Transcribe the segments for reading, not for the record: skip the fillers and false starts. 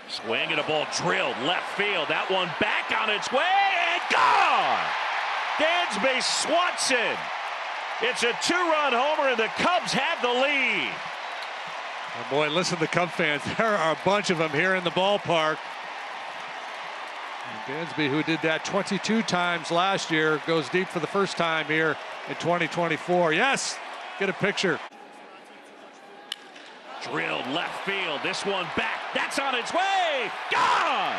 Swing and a ball drilled left field. That one back on its way and gone. Dansby Swanson. It's a two-run homer and the Cubs have the lead. Oh boy, listen to Cub fans. There are a bunch of them here in the ballpark. And Dansby, who did that 22 times last year, goes deep for the first time here in 2024. Yes, get a picture. Drilled left field. This one back. That's on its way. Gone.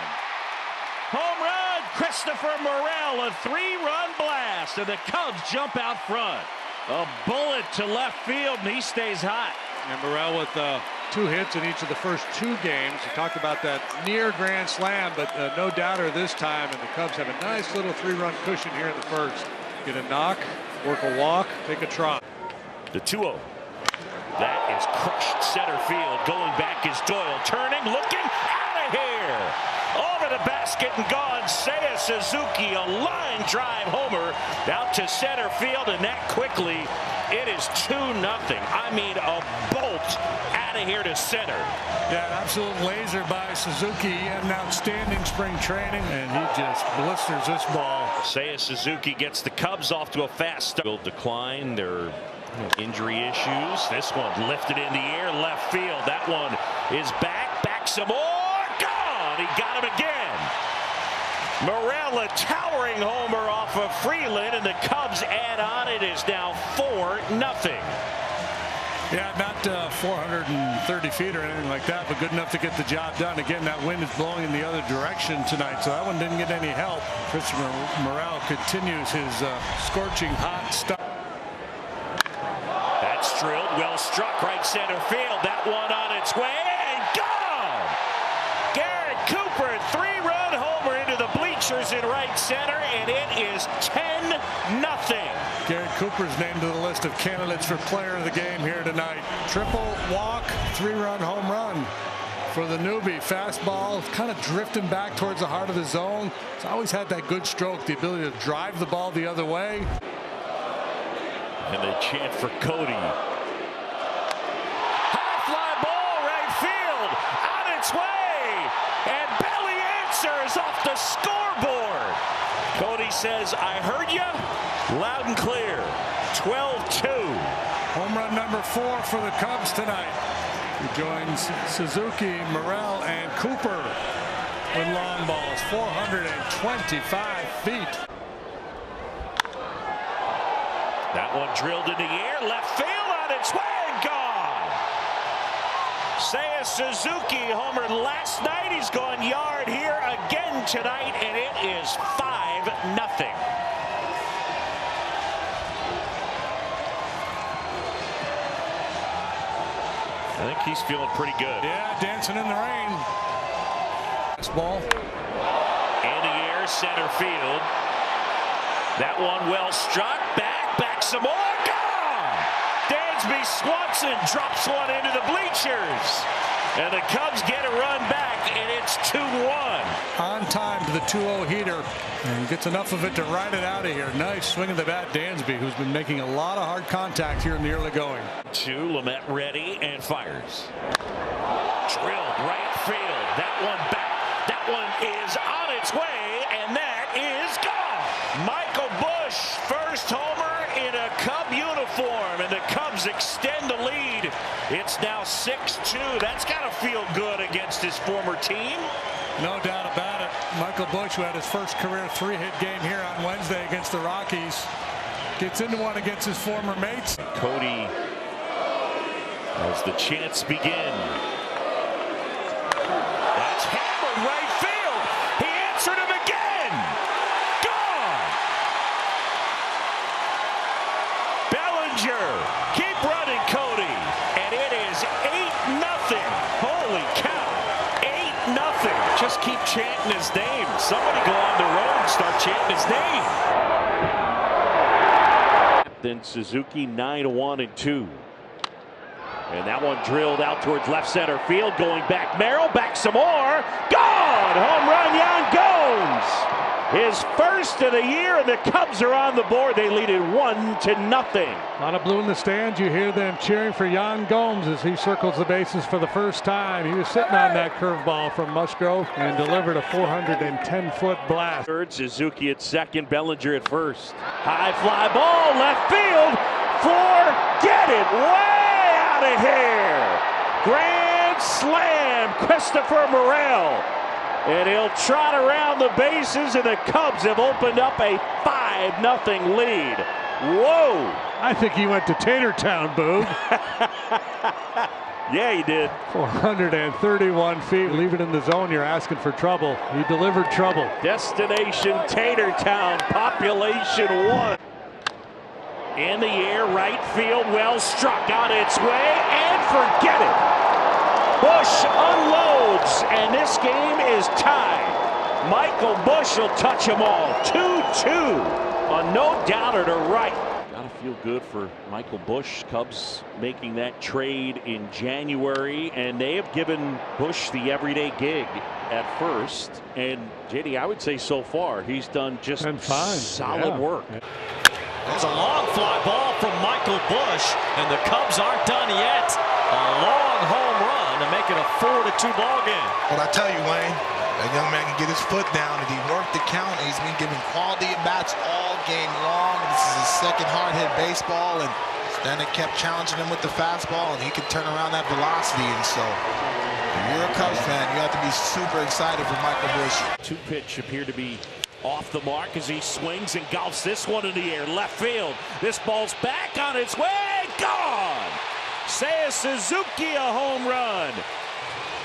Home run. Christopher Morel. A three-run blast. And the Cubs jump out front. A bullet to left field, and he stays hot. And Morel with 2 hits in each of the first 2 games. We talked about that near grand slam, but no doubter this time. And the Cubs have a nice little 3-run cushion here in the first. Get a knock, work a walk, take a trot. The 2-0. That is crushed center field. Going back is Doyle. Turning, looking, out of here. Over the basket and gone. Seiya Suzuki, a line drive homer out to center field, and that quickly, it is 2-0. I mean, a bolt out of here to center. Yeah, an absolute laser by Suzuki. He had an outstanding spring training, and he just blisters this ball. Seiya Suzuki gets the Cubs off to a fast start. Will decline their injury issues. This one lifted in the air, left field. That one is back some more. Gone. He got him again. Morel, a towering homer off of Freeland, and the Cubs add on. It is now 4-0. Yeah, not 430 feet or anything like that, but good enough to get the job done. Again, that wind is blowing in the other direction tonight, so that one didn't get any help. Christopher Morel continues his scorching hot start. That's drilled, well struck, right center field. That one on its way and gone. Garrett Cooper, 3-run homer into the bleachers in right center, and it is 10-0. Garrett Cooper's named to the list of candidates for player of the game here tonight. Triple, walk, 3-run home run for the newbie. Fastball kind of drifting back towards the heart of the zone. He's always had that good stroke, the ability to drive the ball the other way. And they chant for Cody. High fly ball, right field, on its way, and Belly answers off the scoreboard. Cody says, I heard you, loud and clear. 12-2. Home run number 4 for the Cubs tonight. He joins Suzuki, Morel, and Cooper with long balls, 425 feet. That one drilled in the air, left field on its way and gone. Seiya Suzuki homered last night. He's gone yard here again tonight, and it is 5-0. I think he's feeling pretty good. Yeah, dancing in the rain. This ball. In the air, center field. That one well struck. Back some more. Gone! Dansby Swanson drops one into the bleachers. And the Cubs get a run back, and it's 2-1. On time to the 2-0 heater. And gets enough of it to ride it out of here. Nice swing of the bat, Dansby, who's been making a lot of hard contact here in the early going. Lamet ready and fires. Drilled right field. That one back. That one is on its way, and that is gone. Michael Busch, first homer in a Cub uniform, and the Cubs extend the lead. It's now 6-2. That's got to feel good against his former team. No doubt about it. Michael Busch, who had his first career 3-hit game here on Wednesday against the Rockies, gets into one against his former mates. Cody, as the chants begin. That's hammered right field. He answered him again. Gone. Bellinger, keep running, Cody. And it is 8-0. Holy cow. 8-0. Just keep chanting his name. Somebody go on the road and start chanting his name. Then Suzuki 9-1-2. And that one drilled out towards left center field. Going back, Merrill, back some more. Gone! Home run, Yan Gomes! His first of the year, and the Cubs are on the board. They lead it 1-0. A lot of blue in the stands. You hear them cheering for Yan Gomes as he circles the bases for the first time. He was sitting on that curveball from Musgrove and delivered a 410-foot blast. Third, Suzuki at second, Bellinger at first. High fly ball, left field. Forget it, way out of here. Grand slam, Christopher Morel. And he'll trot around the bases, and the Cubs have opened up a 5-0 lead. Whoa! I think he went to Tatertown, Boog. Yeah, he did. 431 feet. Leave it in the zone. You're asking for trouble. He delivered trouble. Destination Tatertown, population 1. In the air, right field, well struck on its way, and forget it. Bush unloads, and this game is tied. Michael Bush will touch them all. 2-2. A no-doubter to right. Gotta feel good for Michael Bush. Cubs making that trade in January, and they have given Bush the everyday gig at first. And JD, I would say so far he's done just solid work. There's a long fly ball from Michael Bush, and the Cubs aren't done yet. A long home run to make it a 4-2 ball game. But I tell you, Wayne, that young man can get his foot down, and he worked the count. He's been giving quality at bats all game long. This is his second hard hit baseball, and then it kept challenging him with the fastball, and he could turn around that velocity. And so, if you're a Cubs fan, you have to be super excited for Michael Bush. Two pitch appear to be off the mark as he swings and golfs this one in the air, left field. This ball's back on its way, gone. Seiya Suzuki a home run,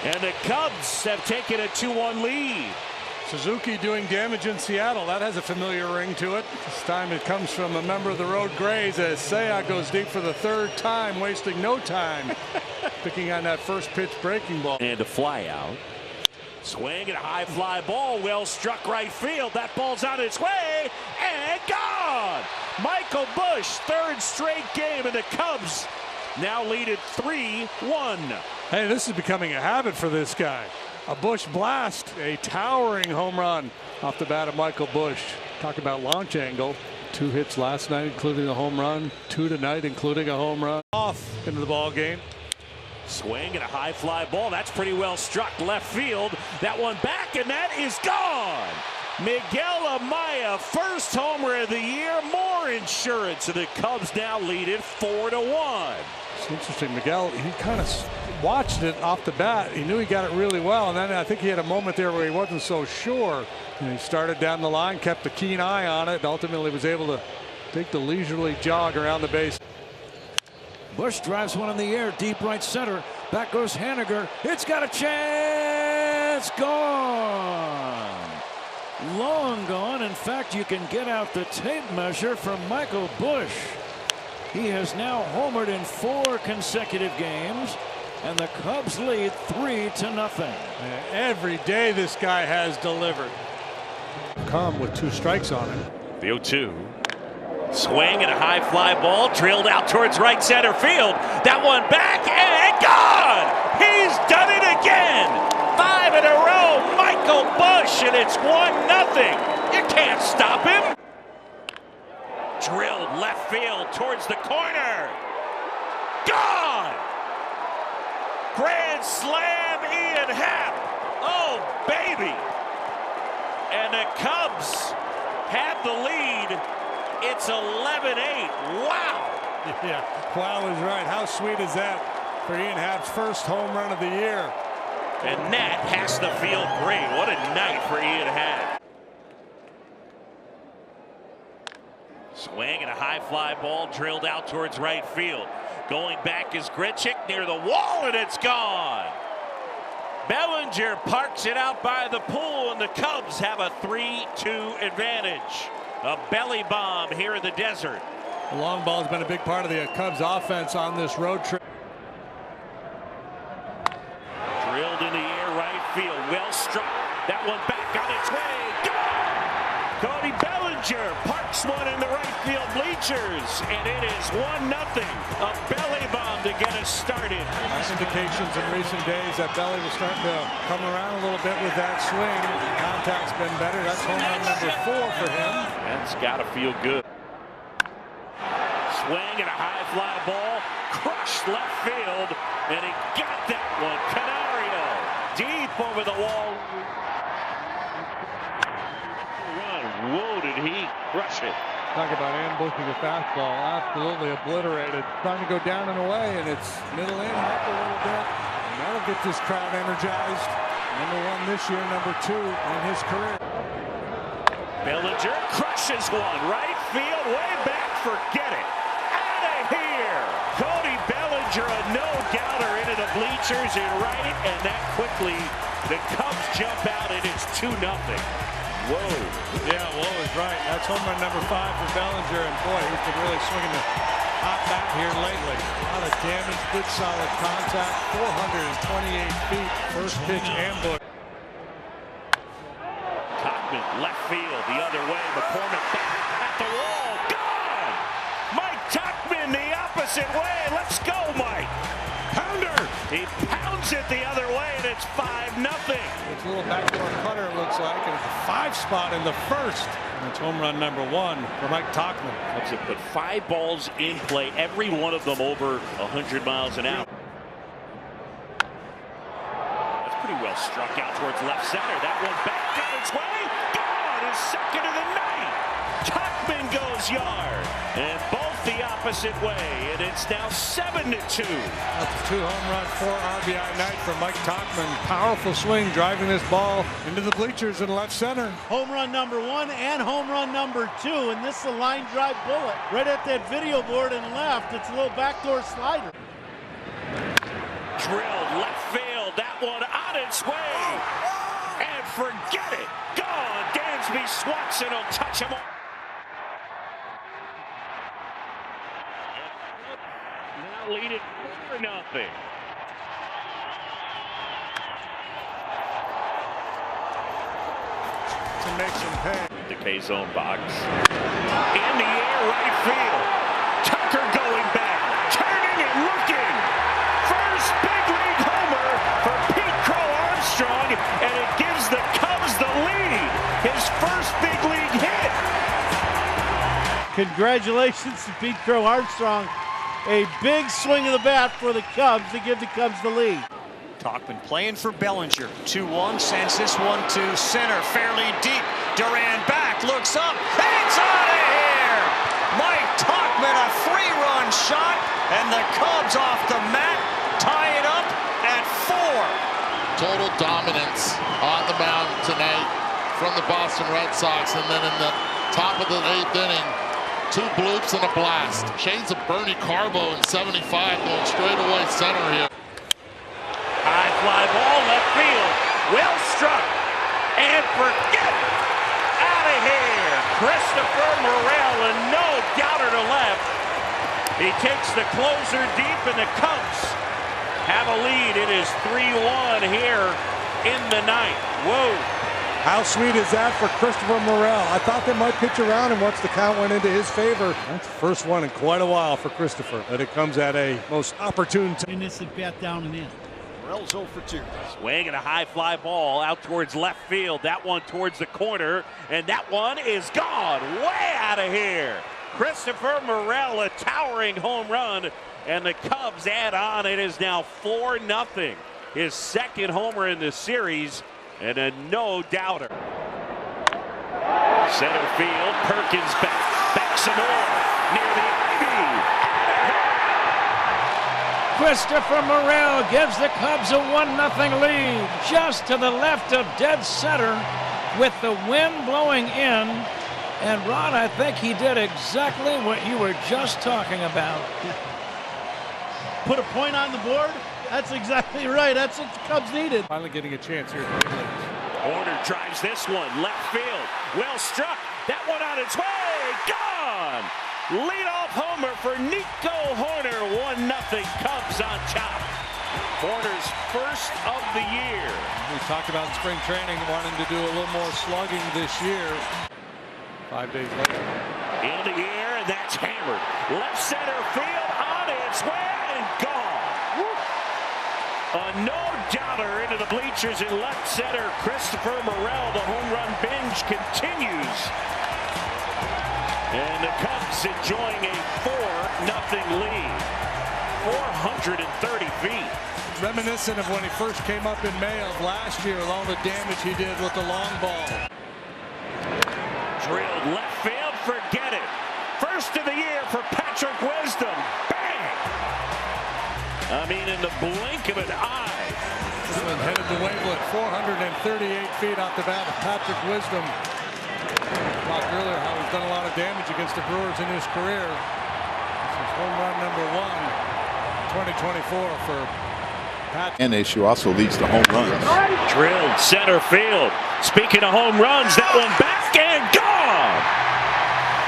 and the Cubs have taken a 2-1 lead. Suzuki doing damage in Seattle. That has a familiar ring to it. This time it comes from a member of the Road Grays as Seiya goes deep for the third time, wasting no time picking on that first pitch breaking ball. And a fly out. Swing and a high fly ball, well struck right field. That ball's on its way and gone. Michael Bush, third straight game, and the Cubs now lead it 3-1. Hey, this is becoming a habit for this guy. A Bush blast, a towering home run off the bat of Michael Bush. Talk about launch angle. 2 hits last night, including a home run. 2 tonight, including a home run. Off into the ball game. Swing and a high fly ball. That's pretty well struck left field. That one back, and that is gone. Miguel Amaya, first homer of the year. More insurance, and the Cubs now lead it 4-1. It's interesting. Miguel, he kind of watched it off the bat. He knew he got it really well, and then I think he had a moment there where he wasn't so sure. And he started down the line, kept a keen eye on it, and ultimately was able to take the leisurely jog around the base. Bush drives one in the air, deep right center. Back goes Haniger. It's got a chance. Gone. Long gone. In fact, you can get out the tape measure from Michael Bush. He has now homered in 4 consecutive games, and the Cubs lead 3-0. Every day this guy has delivered. Come with 2 strikes on him. The 0-2. Swing and a high fly ball drilled out towards right center field. That one back and gone. He's done it again. 5 in a row. Michael Bush, and it's 1-0. You can't stop him. Drilled left field towards the corner. Gone. Grand slam, Ian Happ. Oh, baby. And the Cubs have the lead. It's 11-8. Wow. Yeah, wow is right. How sweet is that for Ian Happ's first home run of the year? And that has to feel great. What a night for Ian Happ. Swing and a high fly ball drilled out towards right field. Going back is Grichuk near the wall, and it's gone. Bellinger parks it out by the pool, and the Cubs have a 3-2 advantage. A belly bomb here in the desert. The long ball has been a big part of the Cubs offense on this road trip. Drilled in the air right field. Well struck. That one back on its way. Gone! Cody Bellinger Bellinger parks one in the right field bleachers, and it is 1-0. A belly bomb to get us started. Indications in recent days that Belly was starting to come around a little bit with that swing. Contact's been better. That's home run number 4 for him. That's got to feel good. Swing and a high fly ball, crushed left field, and he got that one. Canario deep over the wall. Whoa, did he crush it? Talk about ambushing a fastball. Absolutely obliterated. Trying to go down and away, and it's middle in up a little bit. And that'll get this crowd energized. Number 1 this year, number 2 in his career. Bellinger crushes one. Right field, way back. Forget it. Out of here. Cody Bellinger, a no-doubter into the bleachers in right, and that quickly the Cubs jump out, and it's 2-0. Whoa. Yeah, whoa is right. That's home run number 5 for Bellinger, and boy, he's been really swinging the hot bat here lately. A lot of damage, good solid contact, 428 feet, first pitch ambush. Topman left field, the other way. McCormick back at the wall, gone. Mike Topman the opposite way. Let's go, Mike. Pounder. He pounds it the other way, and it's 5-0. It's a little backdoor cutter, it looks like, and it's a 5 spot in the first. And it's home run number 1 for Mike Topman. Cubs have put 5 balls in play, every one of them over 100 miles an hour. That's pretty well struck out towards left center. That one back on its way. Gone is second of the night. Topman goes yard, and both the opposite way, and it's now 7-2. That's a 2-home run, 4 RBI night for Mike Topman. Powerful swing, driving this ball into the bleachers in left center. Home run number 1 and home run number 2, and this is a line drive bullet right at that video board and left. It's a little backdoor slider. Drilled left field, that one on its way, and forget it, gone. Dansby Swanson will touch him. Now lead it 4-0. To make some pay. The K-zone box. In the air, right field. Tucker going back, turning and looking. First big league homer for Pete Crow Armstrong, and it gives the Cubs the lead. His first big league hit. Congratulations to Pete Crow Armstrong. A big swing of the bat for the Cubs to give the Cubs the lead. Topman playing for Bellinger. 2-1, sends this one to center, fairly deep. Duran back, looks up, and it's out of here! Mike Topman, a 3-run shot, and the Cubs off the mat, tie it up at 4. Total dominance on the mound tonight from the Boston Red Sox, and then in the top of the 8th inning, 2 bloops and a blast. Shades of Bernie Carbo in 75 going straight away center here. High fly ball, left field. Well struck. And forget it. Out of here. Christopher Morel, a no-doubter to left. He takes the closer deep, and the Cubs have a lead. It is 3-1 here in the ninth. Whoa. How sweet is that for Christopher Morel? I thought they might pitch around him once the count went into his favor. That's the first one in quite a while for Christopher. But it comes at a most opportune time. And this is bat down and in. Morel's 0 for 2. Swing and a high fly ball out towards left field. That one towards the corner, and that one is gone. Way out of here. Christopher Morel, a towering home run, and the Cubs add on. It is now 4-0. His second homer in the series, and a no-doubter. Center field, Perkins back some more, near the ivy. Christopher Morel gives the Cubs a 1-0 lead, just to the left of dead center, with the wind blowing in. And Ron, I think he did exactly what you were just talking about. Put a point on the board. That's exactly right. That's what the Cubs needed. Finally getting a chance here. Horner drives this one, left field. Well struck. That one on its way. Gone. Leadoff homer for Nico Horner. 1-0 Cubs on top. Horner's first of the year. We talked about in spring training wanting to do a little more slugging this year. 5 days later. In the air, and that's hammered. Left center field on its way and gone. A no-doubter into the bleachers in left center. Christopher Morel, the home run binge continues. And the Cubs enjoying a 4-0 lead. 430 feet. Reminiscent of when he first came up in May of last year, all the damage he did with the long ball. Drilled left field, forget it. First of the year for Patrick Wisdom. Bang! I mean, in the blink of an eye. This one headed to Wavelet, 438 feet off the bat of Patrick Wisdom. Talked earlier how he's done a lot of damage against the Brewers in his career. This is home run number 1, 2024 for Pat. And issue also leads to home runs. Drilled center field. Speaking of home runs, that one back and gone.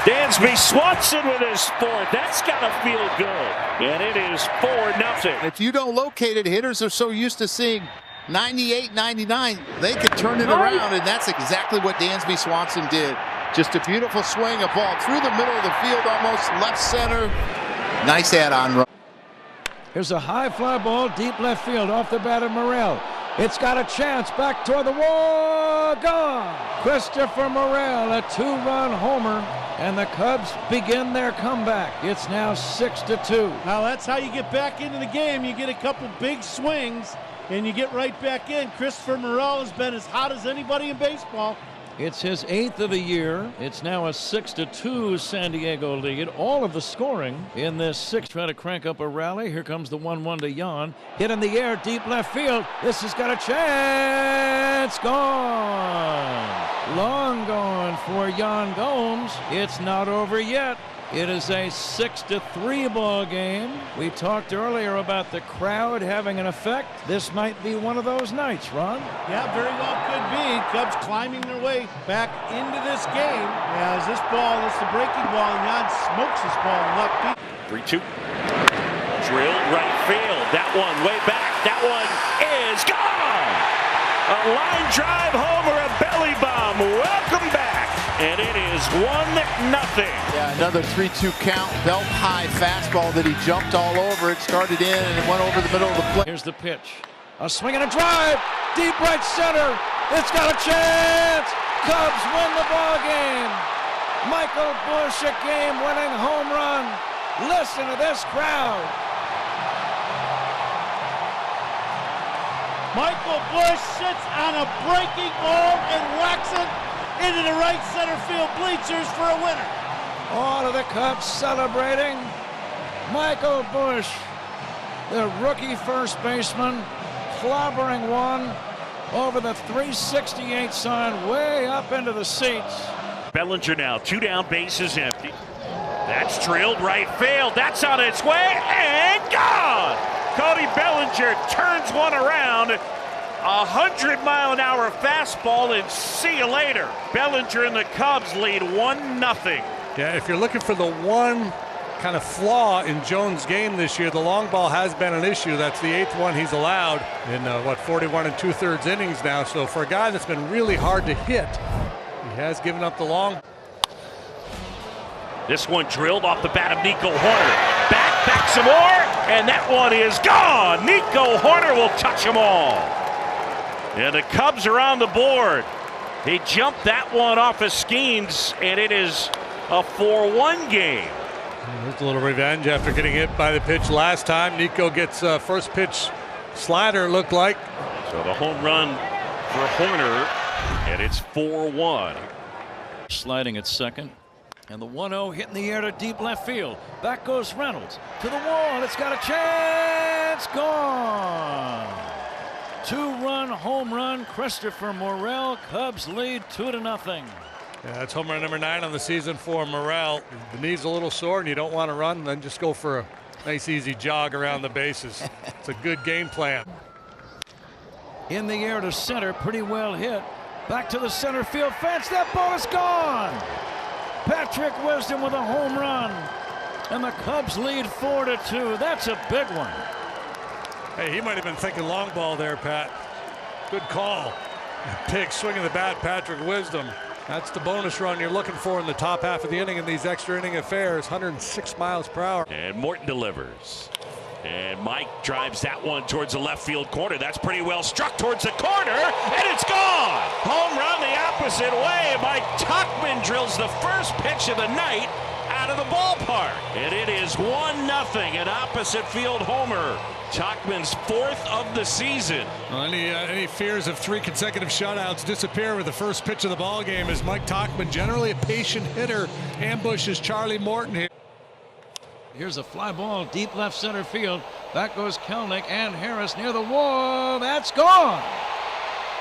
Dansby Swanson with his fourth. That's got to feel good. And it is 4-0. If you don't locate it, hitters are so used to seeing 98, 99, they could turn it around, and that's exactly what Dansby Swanson did. Just a beautiful swing, a ball through the middle of the field, almost left center. Nice add-on run. Here's a high fly ball, deep left field off the bat of Morel. It's got a chance back toward the wall. Gone. Christopher Morel, a 2-run homer, and the Cubs begin their comeback. It's now 6-2. Now that's how you get back into the game. You get a couple big swings, and you get right back in. Christopher Morel has been as hot as anybody in baseball. It's his 8th of the year. It's now a 6-2 San Diego lead. All of the scoring in this 6th. Try to crank up a rally. Here comes the 1-1 to Jan. Hit in the air, deep left field. This has got a chance. Gone. Long gone for Jan Gomes. It's not over yet. It is a 6-3 ball game. We talked earlier about the crowd having an effect. This might be one of those nights, Ron. Yeah, very well could be. Cubs climbing their way back into this game. As this ball is the breaking ball, and Jan smokes this ball in left field. 3-2. Drilled right field. That one way back. That one is gone. A line drive homer, a belly bomb. Welcome back. And it is 1-0. Yeah, another 3-2 count. Belt high fastball that he jumped all over. It started in and it went over the middle of the plate. Here's the pitch. A swing and a drive. Deep right center. It's got a chance. Cubs win the ball game. Michael Busch, a game-winning home run. Listen to this crowd. Michael Busch sits on a breaking ball and whacks it into the right center field bleachers for a winner. All of the Cubs celebrating. Michael Busch, the rookie first baseman, clobbering one over the 368 sign way up into the seats. Bellinger now, 2 down, bases empty. That's drilled right field. That's on its way and gone. Cody Bellinger turns one around. 100-mile-an-hour fastball, and see you later. Bellinger and the Cubs lead 1-0. Yeah, if you're looking for the one kind of flaw in Jones' game this year, the long ball has been an issue. That's the 8th one he's allowed in 41 2/3 innings now. So for a guy that's been really hard to hit, he has given up the long. This one drilled off the bat of Nico Horner. Back some more, and that one is gone. Nico Horner will touch them all. And the Cubs are on the board. He jumped that one off of Skeens, and it is a 4-1 game. There's a little revenge after getting hit by the pitch last time. Nico gets first pitch slider, looked like. So the home run for Horner, and it's 4-1. Sliding at second. And the 1-0 hit in the air to deep left field. Back goes Reynolds to the wall. It's got a chance. Gone. 2-run home run. Christopher Morel. Cubs lead 2-0. Yeah, that's home run number 9 on the season for Morel. The knee's a little sore and you don't want to run, then just go for a nice easy jog around the bases. It's a good game plan. In the air to center. Pretty well hit. Back to the center field fence. That ball is gone. Patrick Wisdom with a home run. And the Cubs lead 4-2. That's a big one. Hey, he might have been thinking long ball there, Pat. Good call. Big swing of the bat, Patrick Wisdom. That's the bonus run you're looking for in the top half of the inning in these extra inning affairs. 106 miles per hour. And Morton delivers. And Mike drives that one towards the left field corner. That's pretty well struck towards the corner, and it's gone. Home run the opposite way. Mike Tuchman drills the first pitch of the night out of the ballpark. And it is 1-0, an opposite field homer. Tuchman's 4th of the season. Well, any fears of 3 consecutive shutouts disappear with the first pitch of the ball game as Mike Tuchman, generally a patient hitter, ambushes Charlie Morton here. Here's a fly ball deep left center field. Back goes Kelnick and Harris near the wall. That's gone.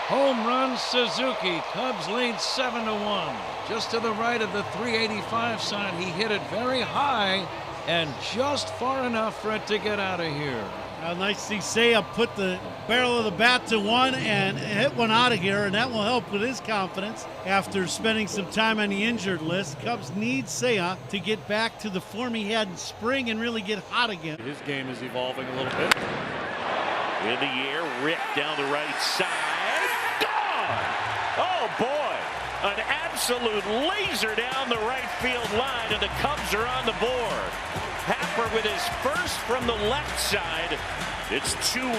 Home run Suzuki. Cubs lead 7-1. Just to the right of the 385 sign. He hit it very high and just far enough for it to get out of here. Nice to see Seiya put the barrel of the bat to one and hit one out of here, and that will help with his confidence after spending some time on the injured list. Cubs need Seiya to get back to the form he had in spring and really get hot again. His game is evolving a little bit. In the air, Rick down the right side. Gone! Oh, boy. An absolute laser down the right field line, and the Cubs are on the board. Happer with his first from the left side. It's 2-1.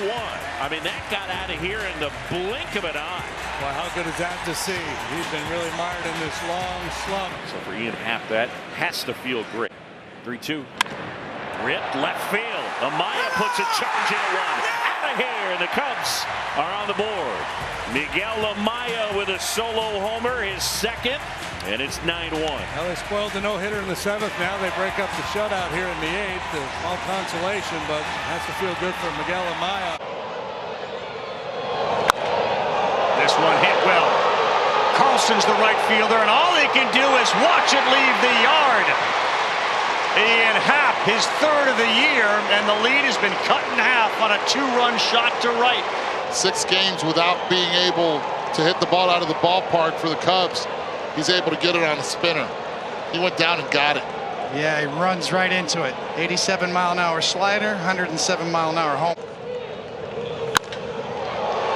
I mean, that got out of here in the blink of an eye. Well, how good is that to see? He's been really mired in this long slump. So for Ian Happ, that has to feel great. 3-2. Ripped left field. Amaya puts a charge in one. Out of here, and the Cubs are on the board. Miguel Amaya with a solo homer, his second, and it's 9-1. Well, they spoiled the no-hitter in the 7th. Now they break up the shutout here in the 8th. A small consolation, but has to feel good for Miguel Amaya. This one hit well. Carlson's the right fielder, and all he can do is watch it leave the yard. Ian Happ, his 3rd of the year, and the lead has been cut in half on a 2-run shot to right. 6 games without being able to hit the ball out of the ballpark for the Cubs. He's able to get it on a spinner. He went down and got it. Yeah, he runs right into it. 87-mile-an-hour slider, 107-mile-an-hour home.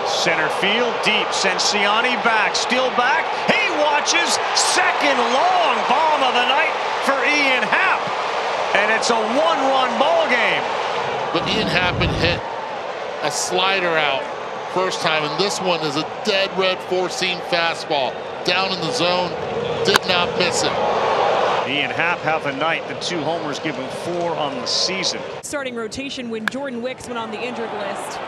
Center field, deep. Cincinnati back, still back. He watches. Second long bomb of the night for Ian Happ. And it's a 1-run ball game. But Ian Happ hit a slider out first time, and this one is a dead red 4-seam fastball. Down in the zone, did not miss it. Ian Happ have a night. The 2 homers give him 4 on the season. Starting rotation when Jordan Wicks went on the injured list.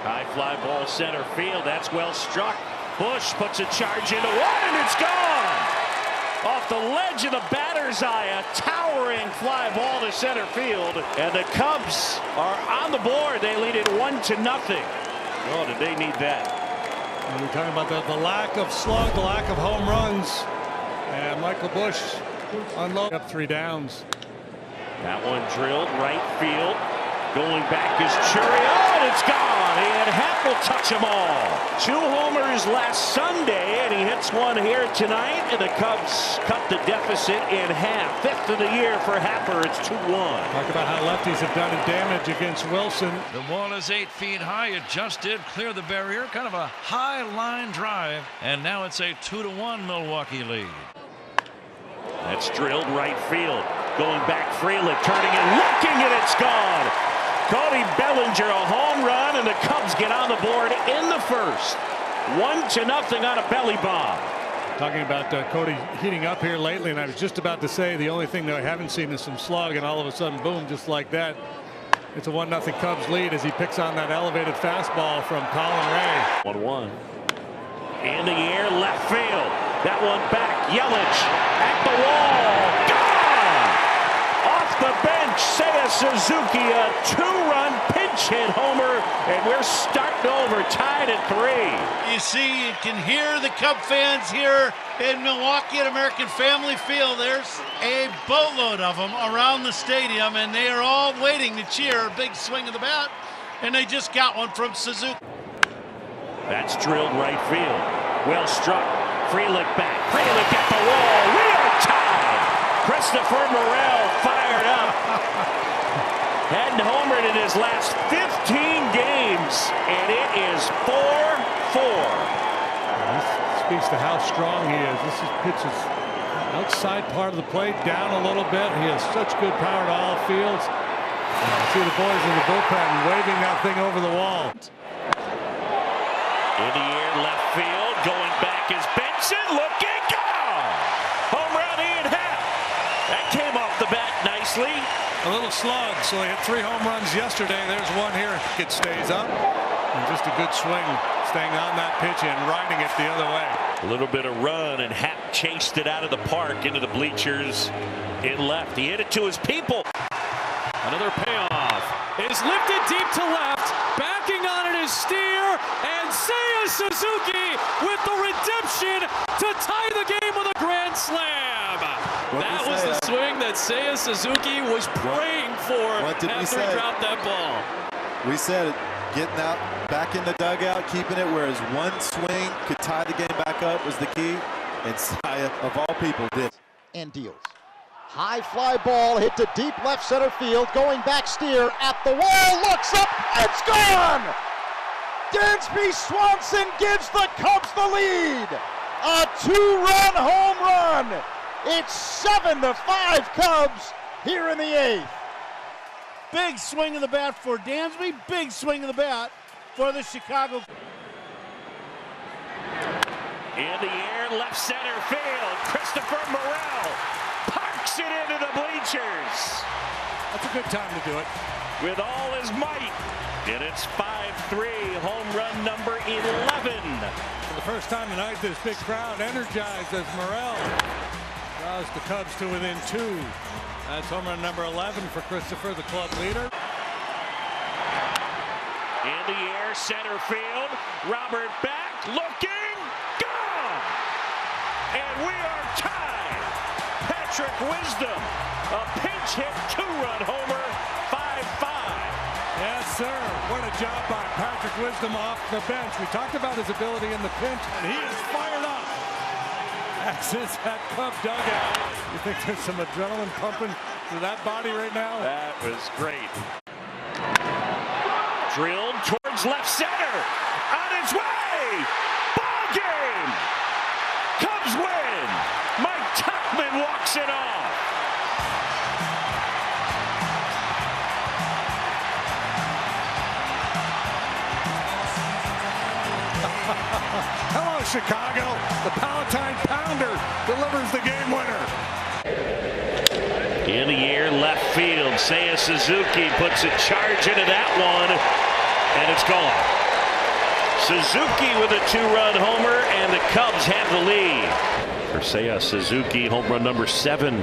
High fly ball center field. That's well struck. Bush puts a charge into one, and it's gone. Off the ledge of the batter's eye, a towering fly ball to center field, and the Cubs are on the board. They lead it 1-0. Oh, did they need that? And we're talking about the lack of slug, the lack of home runs, and Michael Bush unloaded up 3 downs. That one drilled right field. Going back is Churio, and it's gone. And Happ will touch them all. 2 homers last Sunday, and he hits one here tonight, and the Cubs cut the deficit in half. 5th of the year for Happer. It's 2-1. Talk about how lefties have done damage against Wilson. The ball is 8 feet high. It just did clear the barrier. Kind of a high line drive. And now it's a 2-1 Milwaukee lead. That's drilled right field. Going back, Frelick turning and looking, and it's gone. Cody Bellinger, a home run, and the Cubs get on the board in the first. 1-0 on a belly bomb. Talking about Cody heating up here lately, and I was just about to say the only thing that I haven't seen is some slug, and all of a sudden, boom, just like that. It's a 1-0 Cubs lead as he picks on that elevated fastball from Colin Ray. 1-1. In the air, left field. That one back. Yelich at the wall. Gone! Off the bench, Seiya Suzuki, a 2-run pinch hit homer, and we're starting over, tied at 3. You see, you can hear the Cub fans here in Milwaukee at American Family Field. There's a boatload of them around the stadium, and they are all waiting to cheer a big swing of the bat, and they just got one from Suzuki. That's drilled right field. Well struck. Frelick back. Frelick at the wall. We are tied. Christopher Morel fired up. Hadn't homered in his last 15 games, and it is 4-4. speaks to how strong he is. This pitch is outside part of the plate, down a little bit. He has such good power to all fields. See the boys in the bullpen waving that thing over the wall. In the air, left field, going back is Benson, looking, gone! Home run, Ian Happ. That came off the bat nicely. A little slug, so he hit 3 home runs yesterday. There's one here. It stays up, and just a good swing, staying on that pitch and riding it the other way. A little bit of run, and Happ chased it out of the park into the bleachers in left. He hit it to his people. Another payoff is lifted deep to left. Backing on it is Steer, and Seiya Suzuki with the redemption to tie the game with a grand slam. That was the swing that Seiya Suzuki was praying for after he dropped that ball. We said getting out, back in the dugout, keeping it, whereas one swing could tie the game back up was the key, and Seiya, of all people, did. And deals. High fly ball hit to deep left center field. Going back, Steer at the wall, looks up, it's gone! Dansby Swanson gives the Cubs the lead. A 2-run home run. It's 7-5 Cubs here in the 8th. Big swing of the bat for Dansby. Big swing of the bat for the Chicago. In the air, left center field. Christopher Morel parks it into the bleachers. That's a good time to do it. With all his might. And it's 5-3, home run number 11. For the first time tonight, this big crowd energized as Morel draws the Cubs to within 2. That's home run number 11 for Christopher, the club leader. In the air, center field. Robert back, looking, gone! And we are tied. Patrick Wisdom, a pinch hit 2-run homer, 5-5. Yes, sir. What a job by Patrick Wisdom off the bench. We talked about his ability in the pinch, and he is fired up. As is that Cub dugout. You think there's some adrenaline pumping through that body right now? That was great. Drilled towards left center. On its way. Ball game. Cubs win. Mike Tuchman walks it off. Hello, Chicago. The Palatine Pounder delivers the game winner. In the air, left field. Seiya Suzuki puts a charge into that one, and it's gone. Suzuki with a 2-run homer, and the Cubs have the lead. For Seiya Suzuki, home run number 7.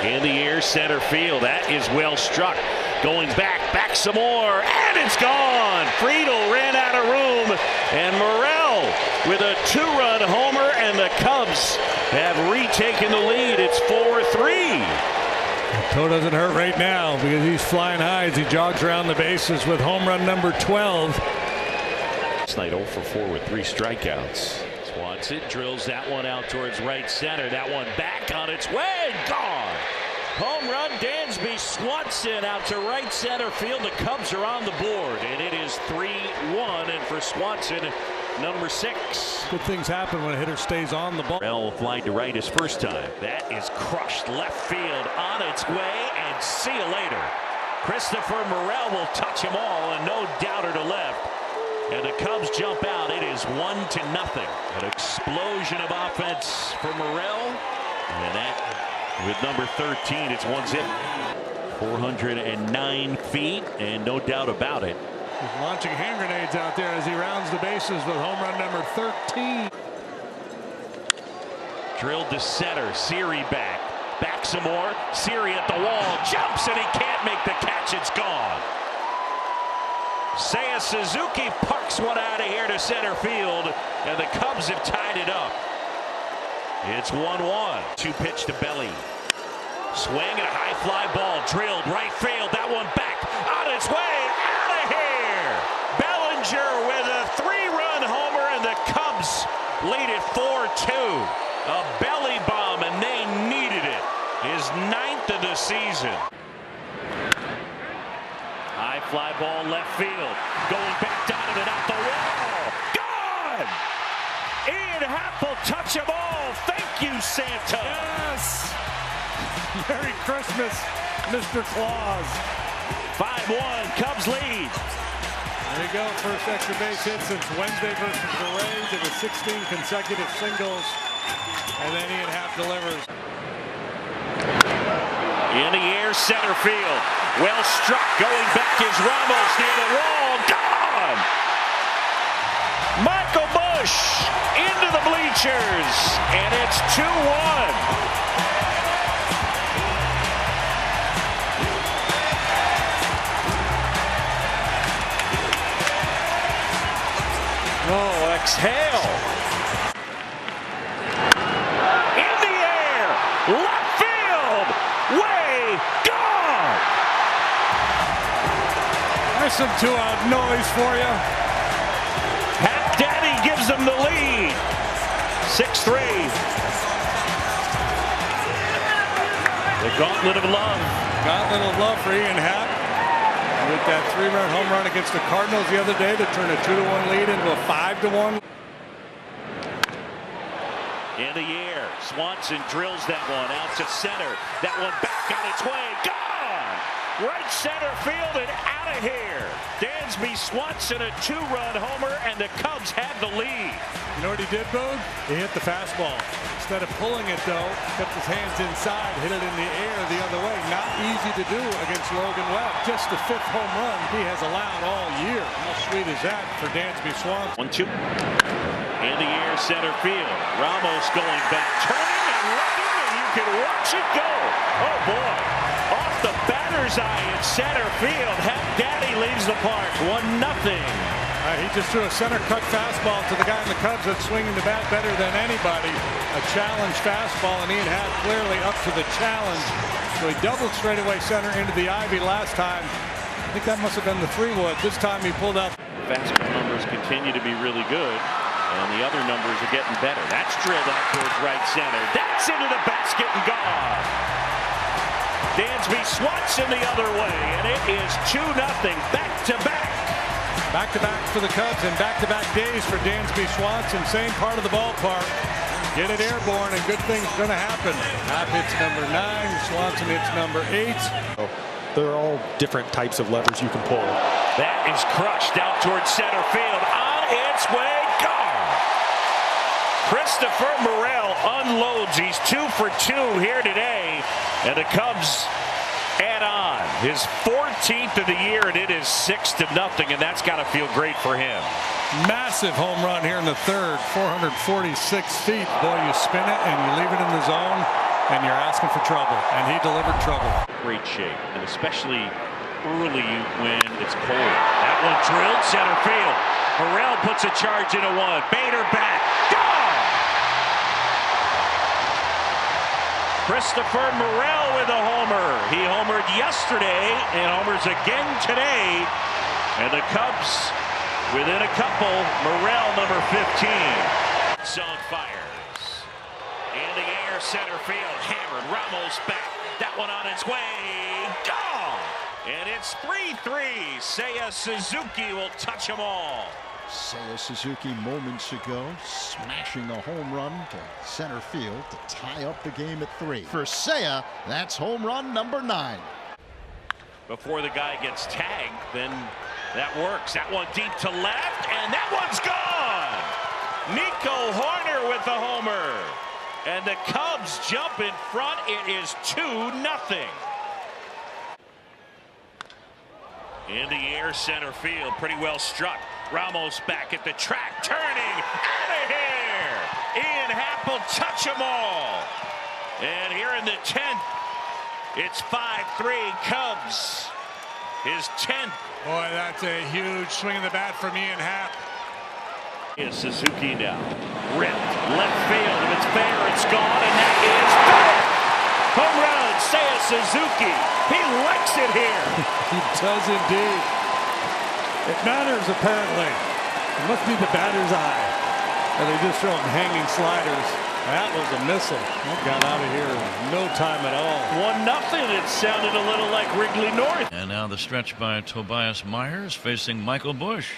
In the air, center field. That is well struck. Going back some more, and it's gone. Friedel ran out of room, and Morel with a 2-run homer, and the Cubs have retaken the lead. It's 4-3. Toe doesn't hurt right now because he's flying high as he jogs around the bases with home run number 12. Last night 0 for 4 with 3 strikeouts. Swanson drills that one out towards right center. That one back on its way, gone. Home run, Dansby Swanson out to right center field. The Cubs are on the board, and it is 3-1. And for Swanson, number 6. Good things happen when a hitter stays on the ball. Morel flying to right his first time. That is crushed left field on its way, and see you later. Christopher Morel will touch them all, and no doubter to left. And the Cubs jump out. It is 1-0. An explosion of offense for Morel, and that. With number 13, it's 1-zip. 409 feet, and no doubt about it. He's launching hand grenades out there as he rounds the bases with home run number 13. Drilled to center. Siri back. Back some more. Siri at the wall. Jumps, and he can't make the catch. It's gone. Seiya Suzuki parks one out of here to center field, and the Cubs have tied it up. It's 1-1. 2-pitch to Belly. Swing and a high fly ball drilled right field. That one back on its way out of here. Bellinger with a 3-run homer, and the Cubs lead it 4-2. A belly bomb, and they needed it. His 9th of the season. High fly ball left field. Going back down and out the wall. Merry Christmas, Mr. Claus. 5-1, Cubs lead. There you go, first extra base hit since Wednesday versus the Rays. It was 16 consecutive singles, and then Ian Happ delivers. In the air, center field. Well struck, going back is Ramos near the wall. Gone! Michael Busch into the bleachers, and it's 2-1. Oh, exhale. In the air, left field, way gone. There's some two-out noise for you. Hat Daddy gives them the lead. 6-3. The gauntlet of love. Gauntlet of love for Ian Happ. With that 3-run home run against the Cardinals the other day that turned a 2-1 lead into a 5-1. In the air, Swanson drills that one out to center. That one back on its way, gone! Right center field and out of here. Dansby Swanson a 2-run homer, and the Cubs had the lead. You know what he did, Boog? He hit the fastball. Instead of pulling it, though, kept his hands inside, hit it in the air the other way. Not easy to do against Logan Webb. Just the 5th home run he has allowed all year. How sweet is that for Dansby Swanson? 1-2. In the air, center field. Ramos going back, turning and looking, and you can watch it go. Oh, boy. Off the batter's eye in center field. Hat Daddy leads the park, 1-0. He just threw a center cut fastball to the guy in the Cubs that's swinging the bat better than anybody. A challenge fastball, and Ian Happ clearly up to the challenge. So he doubled straightaway center into the ivy last time. I think that must have been the 3-wood. This time he pulled out. Fastball numbers continue to be really good, and the other numbers are getting better. That's drilled out towards right center. That's into the basket and gone. Dansby Swanson the other way, and it is 2-0 back-to-back. Back-to-back for the Cubs and back-to-back days for Dansby Swanson. Same part of the ballpark. Get it airborne and good things are going to happen. Happ hits number 9. Swanson hits number 8. They're all different types of levers you can pull. That is crushed out towards center field. On its way, gone. Christopher Morel unloads. He's 2 for 2 here today. And the Cubs add on his 14th of the year, and it is 6-0, and that's got to feel great for him. Massive home run here in the 3rd, 446 feet. Boy, you spin it and you leave it in the zone, and you're asking for trouble, and he delivered trouble. Great shape, and especially early when it's cold. That one drilled center field. Morel puts a charge into 1. Bader back. Gone! Christopher Morel with a homer. He homered yesterday and homers again today. And the Cubs within a couple. Morel number 15. Zone fires. In the air, center field. Hammered. Ramos back. That one on its way. Gone! And it's 3-3. Seiya Suzuki will touch them all. Seiya Suzuki moments ago smashing a home run to center field to tie up the game at 3. For Seiya, that's home run number 9. Before the guy gets tagged, then that works. That one deep to left, and that one's gone! Nico Horner with the homer. And the Cubs jump in front. It is 2-0. In the air, center field, pretty well struck. Ramos back at the track, turning, out of here! Ian Happ will touch them all. And here in the 10th, it's 5-3 Cubs. His 10th. Boy, that's a huge swing of the bat from Ian Happ. Is Suzuki now. Ripped, left field, if it's fair, it's gone, and that is fair! Home run, Seiya Suzuki. He likes it here. He does indeed. It matters, apparently. It must be the batter's eye. And they just throw him hanging sliders. That was a missile. That got out of here in no time at all. 1-0. It sounded a little like Wrigley North. And now the stretch by Tobias Myers facing Michael Busch.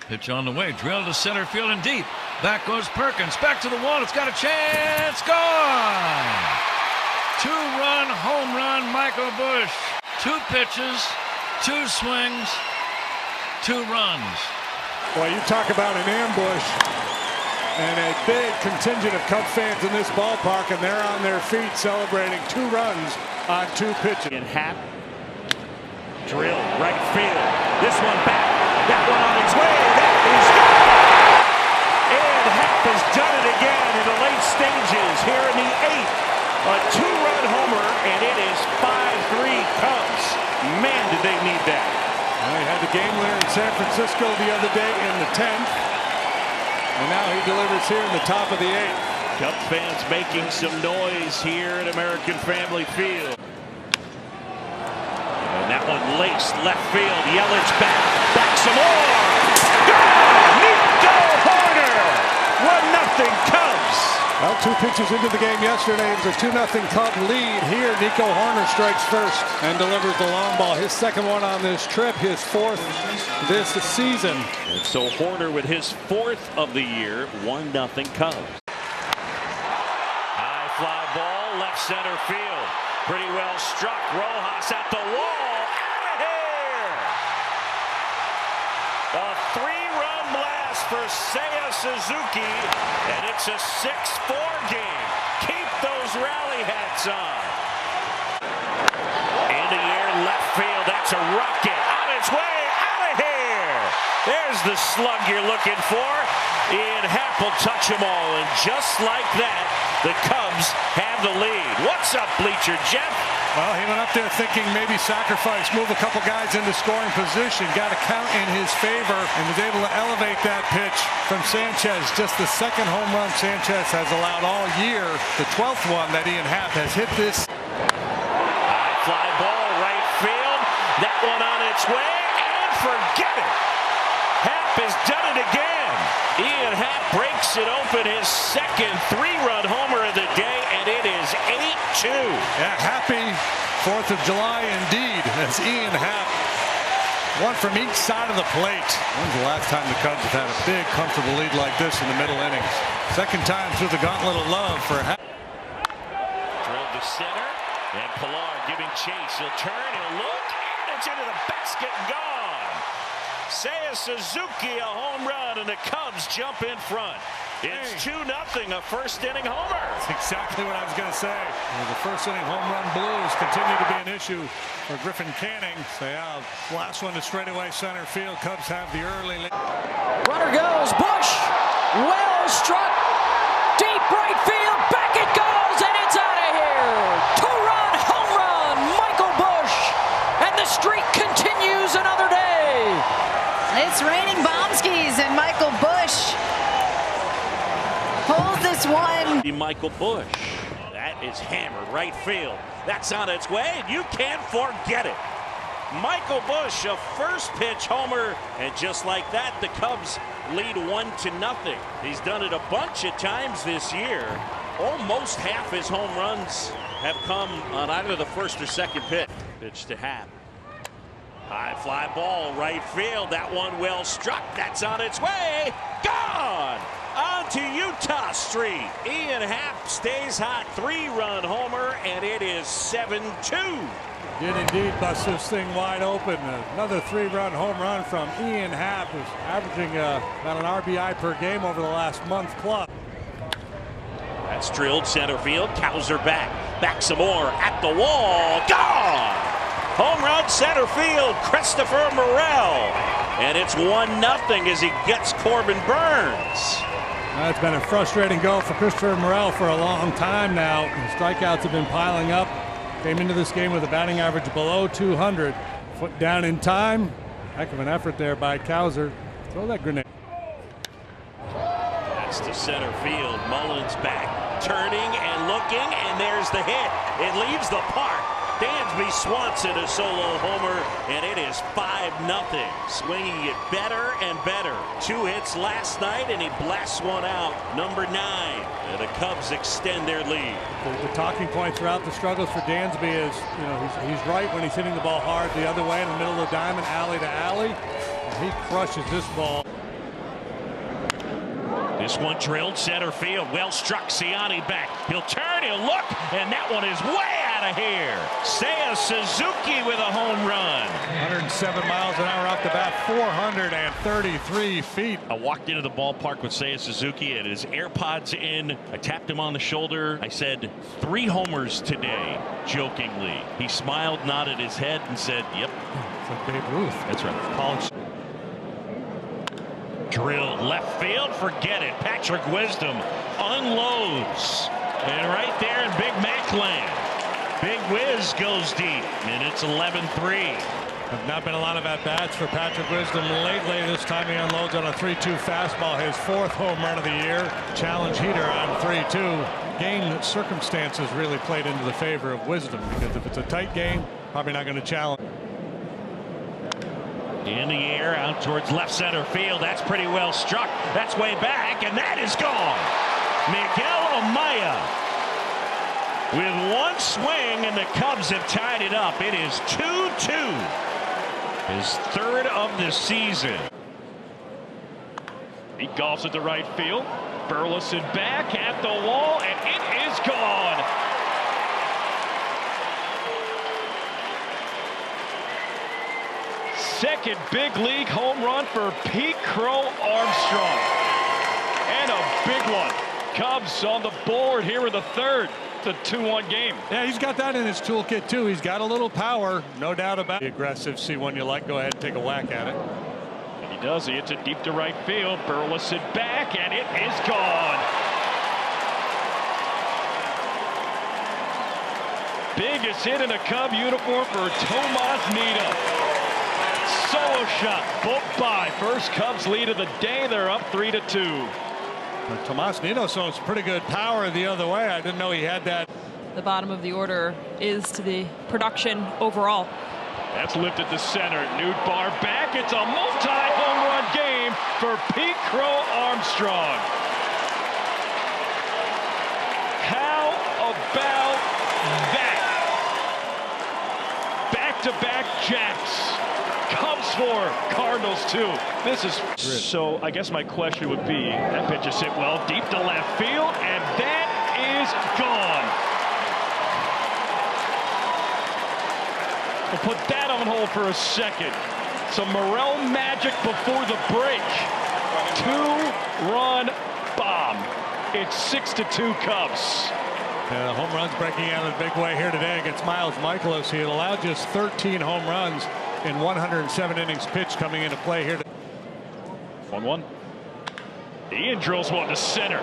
Pitch on the way. Drill to center field and deep. Back goes Perkins. Back to the wall. It's got a chance. Gone! Two-run home run, Michael Busch. 2 pitches, 2 swings, 2 runs. Boy, you talk about an ambush and a big contingent of Cub fans in this ballpark, and they're on their feet celebrating 2 runs on 2 pitches. In Happ, drill, right field. This one back, that one on its way. That is gone. And Happ has done it again in the late stages here in the 8th. A 2-run homer, and it is 5-3 Cubs. Man, did they need that. Well, he had the game winner in San Francisco the other day in the 10th. And now he delivers here in the top of the 8th. Cubs fans making some noise here at American Family Field. And that one laced left field. Yelich back some more. Gone! Nico Horner! 1-0 Cubs. Well, 2 pitches into the game yesterday. It was a 2-0 Cub lead. Here, Nico Horner strikes first and delivers the long ball. His second one on this trip, his 4th this season. And so Horner with his 4th of the year, 1-0 Cubs. High fly ball, left center field. Pretty well struck. Rojas at the wall. Out of here! A 3-run blast for Seiya Suzuki, and it's a 6-4 game. Keep those rally hats on. In the air, left field. That's a rocket on its way. Out of here! There's the slug you're looking for. Ian Happ will touch them all, and just like that, the Cubs have the lead. What's up, Bleacher Jeff? Well, he went up there thinking maybe sacrifice, move a couple guys into scoring position, got a count in his favor, and was able to elevate that pitch from Sanchez. Just the 2nd home run Sanchez has allowed all year. The 12th one that Ian Happ has hit this. High fly ball, right field. That one on its way, and forget it. Happ has done it again. Ian Happ breaks it open, his 2nd 3-run homer of the day, and it is 8-2. Yeah, happy 4th of July indeed, as Ian Happ, one from each side of the plate. When's the last time the Cubs have had a big, comfortable lead like this in the middle innings? 2nd time through the gauntlet of love for Happ. Drilled to center, and Pilar giving chase. He'll turn, he'll look, and it's into the basket and gone. Seiya Suzuki, a home run, and the Cubs jump in front. It's 2-0, a 1st-inning homer. That's exactly what I was going to say. The 1st-inning home run blues continue to be an issue for Griffin Canning. Last one to straightaway center field. Cubs have the early lead. Runner goes, Busch, well struck, deep right field, back it goes, and it's out of here. 2-run home run, Michael Busch, and the streak continues another day. It's raining bomb skis, and Michael Busch pulls this one. Michael Busch. That is hammered right field. That's on its way, and you can't forget it. Michael Busch, a 1st pitch homer, and just like that, the Cubs lead 1-0. He's done it a bunch of times this year. Almost half his home runs have come on either the 1st or 2nd pitch. Pitch to Happ. High fly ball, right field. That one well struck. That's on its way. Gone! On to Utah Street. Ian Happ stays hot. 3-run homer, and it is 7-2. Did indeed bust this thing wide open. Another 3-run home run from Ian Happ, who's averaging about an RBI per game over the last month plus. That's drilled center field. Cowser back some more at the wall. Gone! Home run center field, Christopher Morel. And it's 1-0 as he gets Corbin Burns. It's been a frustrating go for Christopher Morel for a long time now. The strikeouts have been piling up. Came into this game with a batting average below 200. Foot down in time. Heck of an effort there by Cowser. Throw that grenade. That's to center field. Mullins back, turning and looking, and there's the hit. It leaves the park. Dansby Swanson a solo homer, and it is 5-0. Swinging it better and better. 2 hits last night, and he blasts one out. Number 9. And the Cubs extend their lead. The talking point throughout the struggles for Dansby is, he's right when he's hitting the ball hard the other way in the middle of the diamond, alley to alley. And he crushes this ball. This one drilled center field. Well struck. Siani back. He'll turn. He'll look. And that one is way out of here. Seiya Suzuki with a home run. 107 miles an hour off the bat. 433 feet. I walked into the ballpark with Seiya Suzuki and his AirPods in. I tapped him on the shoulder. I said, 3 homers today, jokingly. He smiled, nodded his head, and said, yep. It's like Babe Ruth. That's right. College. Drilled left field, forget it. Patrick Wisdom unloads. And right there in Big Mac land, Big Wiz goes deep, and it's 11-3. Have not been a lot of at-bats for Patrick Wisdom lately. This time he unloads on a 3-2 fastball, his 4th home run of the year. Challenge heater on 3-2. Game circumstances really played into the favor of Wisdom, because if it's a tight game, probably not going to challenge. In the air, out towards left center field. That's pretty well struck. That's way back, and that is gone. Miguel Amaya with one swing, and the Cubs have tied it up. It is 2-2. His 3rd of the season. He golfs it to right field. Burleson back at the wall, and it is gone. Second big league home run for Pete Crow Armstrong. And a big one. Cubs on the board here in the 3rd. It's a 2-1 game. Yeah, he's got that in his toolkit too. He's got a little power, no doubt about it. Aggressive, see one you like, go ahead and take a whack at it. And he does. He hits it deep to right field. Burleson back, and it is gone. Biggest hit in a Cub uniform for Tomas Nido. Solo shot, book by. First Cubs lead of the day. They're up 3-2. Tomas Nido shows pretty good power the other way. I didn't know he had that. The bottom of the order is to the production overall. That's lifted to center. Nootbaar back. It's a multi-home run game for Pete Crow Armstrong. How about that? Back-to-back jacks. Cubs 4, Cardinals 2. This is so. I guess my question would be, that pitch is hit well deep to left field, and that is gone. We'll put that on hold for a second. Some Morel magic before the break. 2-run bomb. It's 6-2 Cubs. The home runs breaking out in a big way here today against Miles Michaelis. He had allowed just 13 home runs in 107 innings pitched coming into play here. 1-1. Ian drills one to center.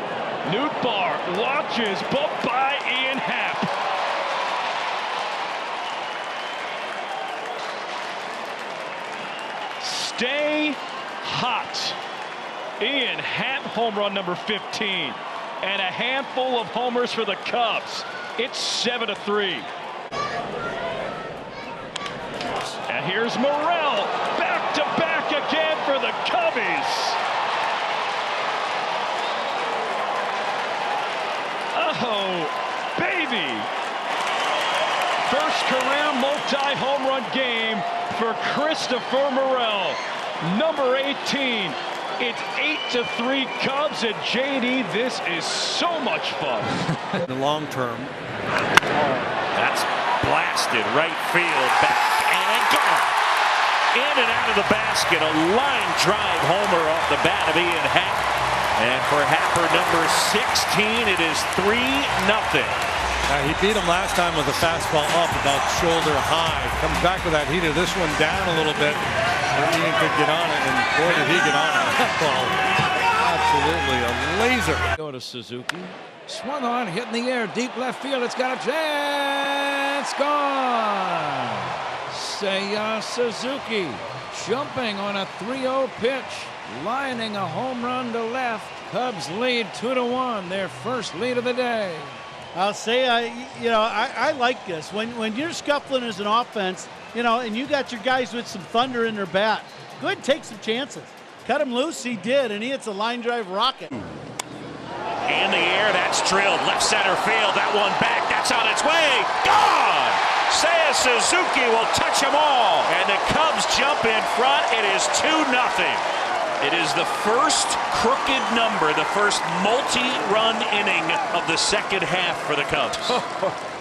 Nootbaar watches, but by Ian Happ. Stay hot. Ian Happ, home run number 15. And a handful of homers for the Cubs. It's 7-3. And here's Morel, back-to-back again for the Cubbies. Oh, baby. First career multi-home run game for Christopher Morel. Number 18. It's 8-3 Cubs, and JD, this is so much fun. In the long term. That's blasted right field, back and gone. In and out of the basket, a line drive homer off the bat of Ian Happ. And for Happer, number 16, it is 3-0. He beat him last time with a fastball up about shoulder high. Comes back with that heater. This one down a little bit where Ian could get on it, and boy did he get on it. Ball. Absolutely a laser. Go to Suzuki. Swung on, hit in the air, deep left field. It's got a chance. Gone. Seiya Suzuki jumping on a 3-0 pitch, lining a home run to left. Cubs lead 2-1, their first lead of the day. I'll say, I like this. When you're scuffling as an offense, and you got your guys with some thunder in their bat, go ahead and take some chances. Cut him loose, he did, and he hits a line drive rocket. In the air, that's drilled. Left center field, that one back, that's on its way. Gone! Seiya Suzuki will touch them all. And the Cubs jump in front. It is 2-0. It is the first crooked number, the first multi-run inning of the second half for the Cubs.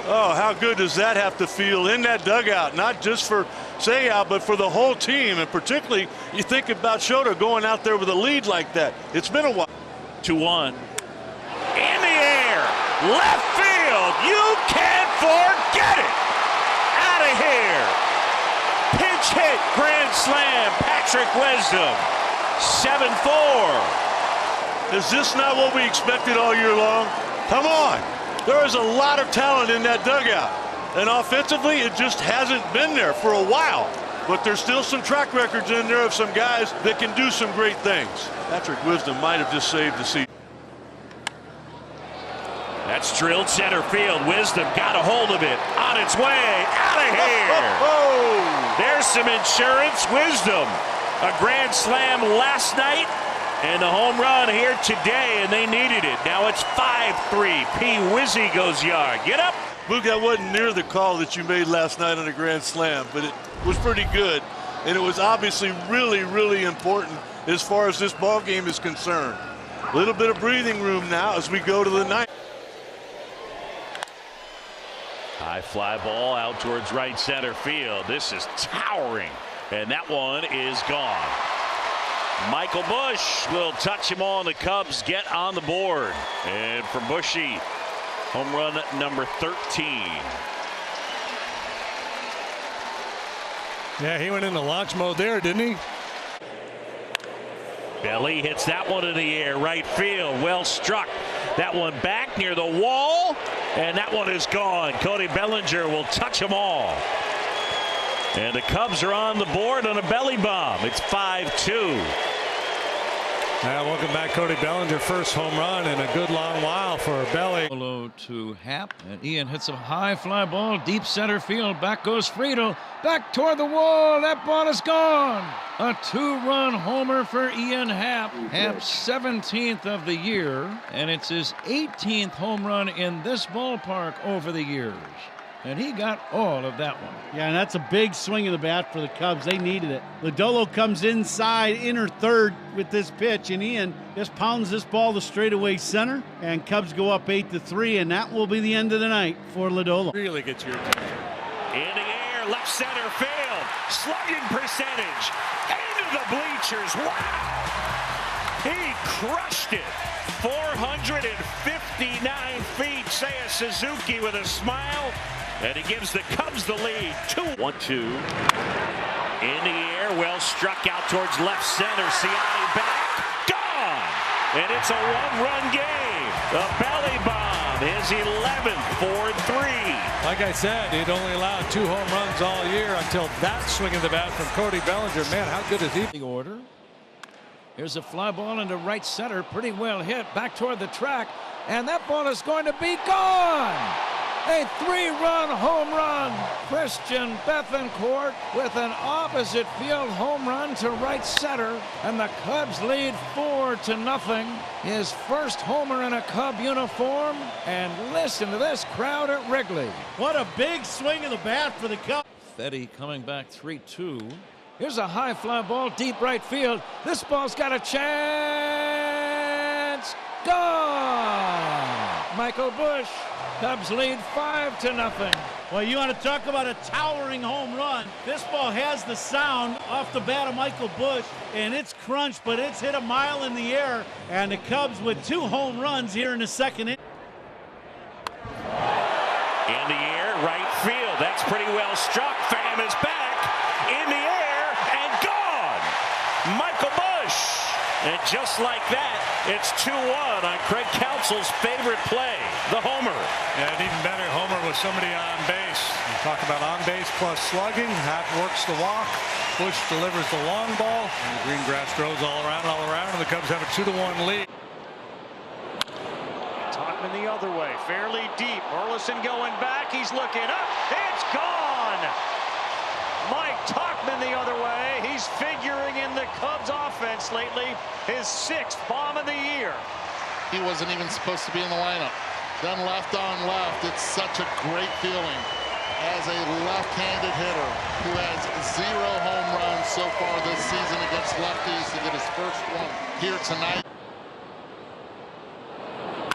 Oh, how good does that have to feel in that dugout? Not just for Seiya, but for the whole team. And particularly, you think about Shota going out there with a lead like that. It's been a while. 2-1. In the air. Left field. You can't forget it. Out of here. Pinch hit. Grand slam. Patrick Wisdom. 7-4. Is this not what we expected all year long? Come on. There is a lot of talent in that dugout. And offensively, it just hasn't been there for a while. But there's still some track records in there of some guys that can do some great things. Patrick Wisdom might have just saved the season. That's drilled center field. Wisdom got a hold of it. On its way. Out of here. There's some insurance. Wisdom. A grand slam last night. And the home run here today, and they needed it. Now it's 5-3. P. Wizzy goes yard. Get up. Luke, that wasn't near the call that you made last night on a grand slam, but it was pretty good. And it was obviously really, really important as far as this ball game is concerned. A little bit of breathing room now as we go to the ninth. High fly ball out towards right center field. This is towering, and that one is gone. Michael Busch will touch him all, and the Cubs get on the board. And for Bushy, home run number 13. Yeah, he went into launch mode there, didn't he? Belly hits that one in the air, right field, well struck. That one back near the wall, and that one is gone. Cody Bellinger will touch them all. And the Cubs are on the board on a belly bomb. It's 5-2. Welcome back, Cody Bellinger. First home run in a good long while for Belly. Hello to Happ, and Ian hits a high fly ball, deep center field. Back goes Friedel, back toward the wall. That ball is gone. A 2-run homer for Ian Happ. Happ's 17th of the year, and it's his 18th home run in this ballpark over the years. And he got all of that one. Yeah, and that's a big swing of the bat for the Cubs. They needed it. Lodolo comes inside, inner third with this pitch, and Ian just pounds this ball to straightaway center, and Cubs go up 8-3, and that will be the end of the night for Lodolo. Really gets your attention. In the air, left center field, slugging percentage, into the bleachers. Wow! He crushed it. 459 feet. Seiya Suzuki with a smile. And he gives the Cubs the lead. 2-1-2. In the air, well struck out towards left center. Siani back. Gone. And it's a one-run game. The belly bomb is 11th, 4-3. Like I said, he'd only allowed 2 home runs all year until that swing of the bat from Cody Bellinger. Man, how good is he? The order. Here's a fly ball into right center. Pretty well hit. Back toward the track. And that ball is going to be gone. A 3-run home run. Christian Bethancourt with an opposite field home run to right center. And the Cubs lead 4-0. His first homer in a Cub uniform. And listen to this crowd at Wrigley. What a big swing of the bat for the Cubs. Fetty coming back 3-2. Here's a high fly ball, deep right field. This ball's got a chance. Gone. Michael Busch. Cubs lead 5-0. Well, you want to talk about a towering home run. This ball has the sound off the bat of Michael Busch, and it's crunched, but it's hit a mile in the air. And the Cubs with 2 home runs here in the second inning. In the air, right field. That's pretty well struck. Pham is back. In the air and gone. Michael Busch. And just like that, it's 2-1 on Craig Counsell's favorite play, the homer. Yeah, an even better homer with somebody on base. You talk about on base plus slugging. Happ works the walk. Busch delivers the long ball. And the green grass grows all around, and the Cubs have a 2-1 lead. Tauchman the other way, fairly deep. Burleson going back. He's looking up. It's gone. Mike Tauchman the other way. He's figuring in the Cubs offense lately. His 6th bomb of the year. He wasn't even supposed to be in the lineup. Then left on left. It's such a great feeling. as a left-handed hitter who has 0 home runs so far this season against lefties to get his first one here tonight.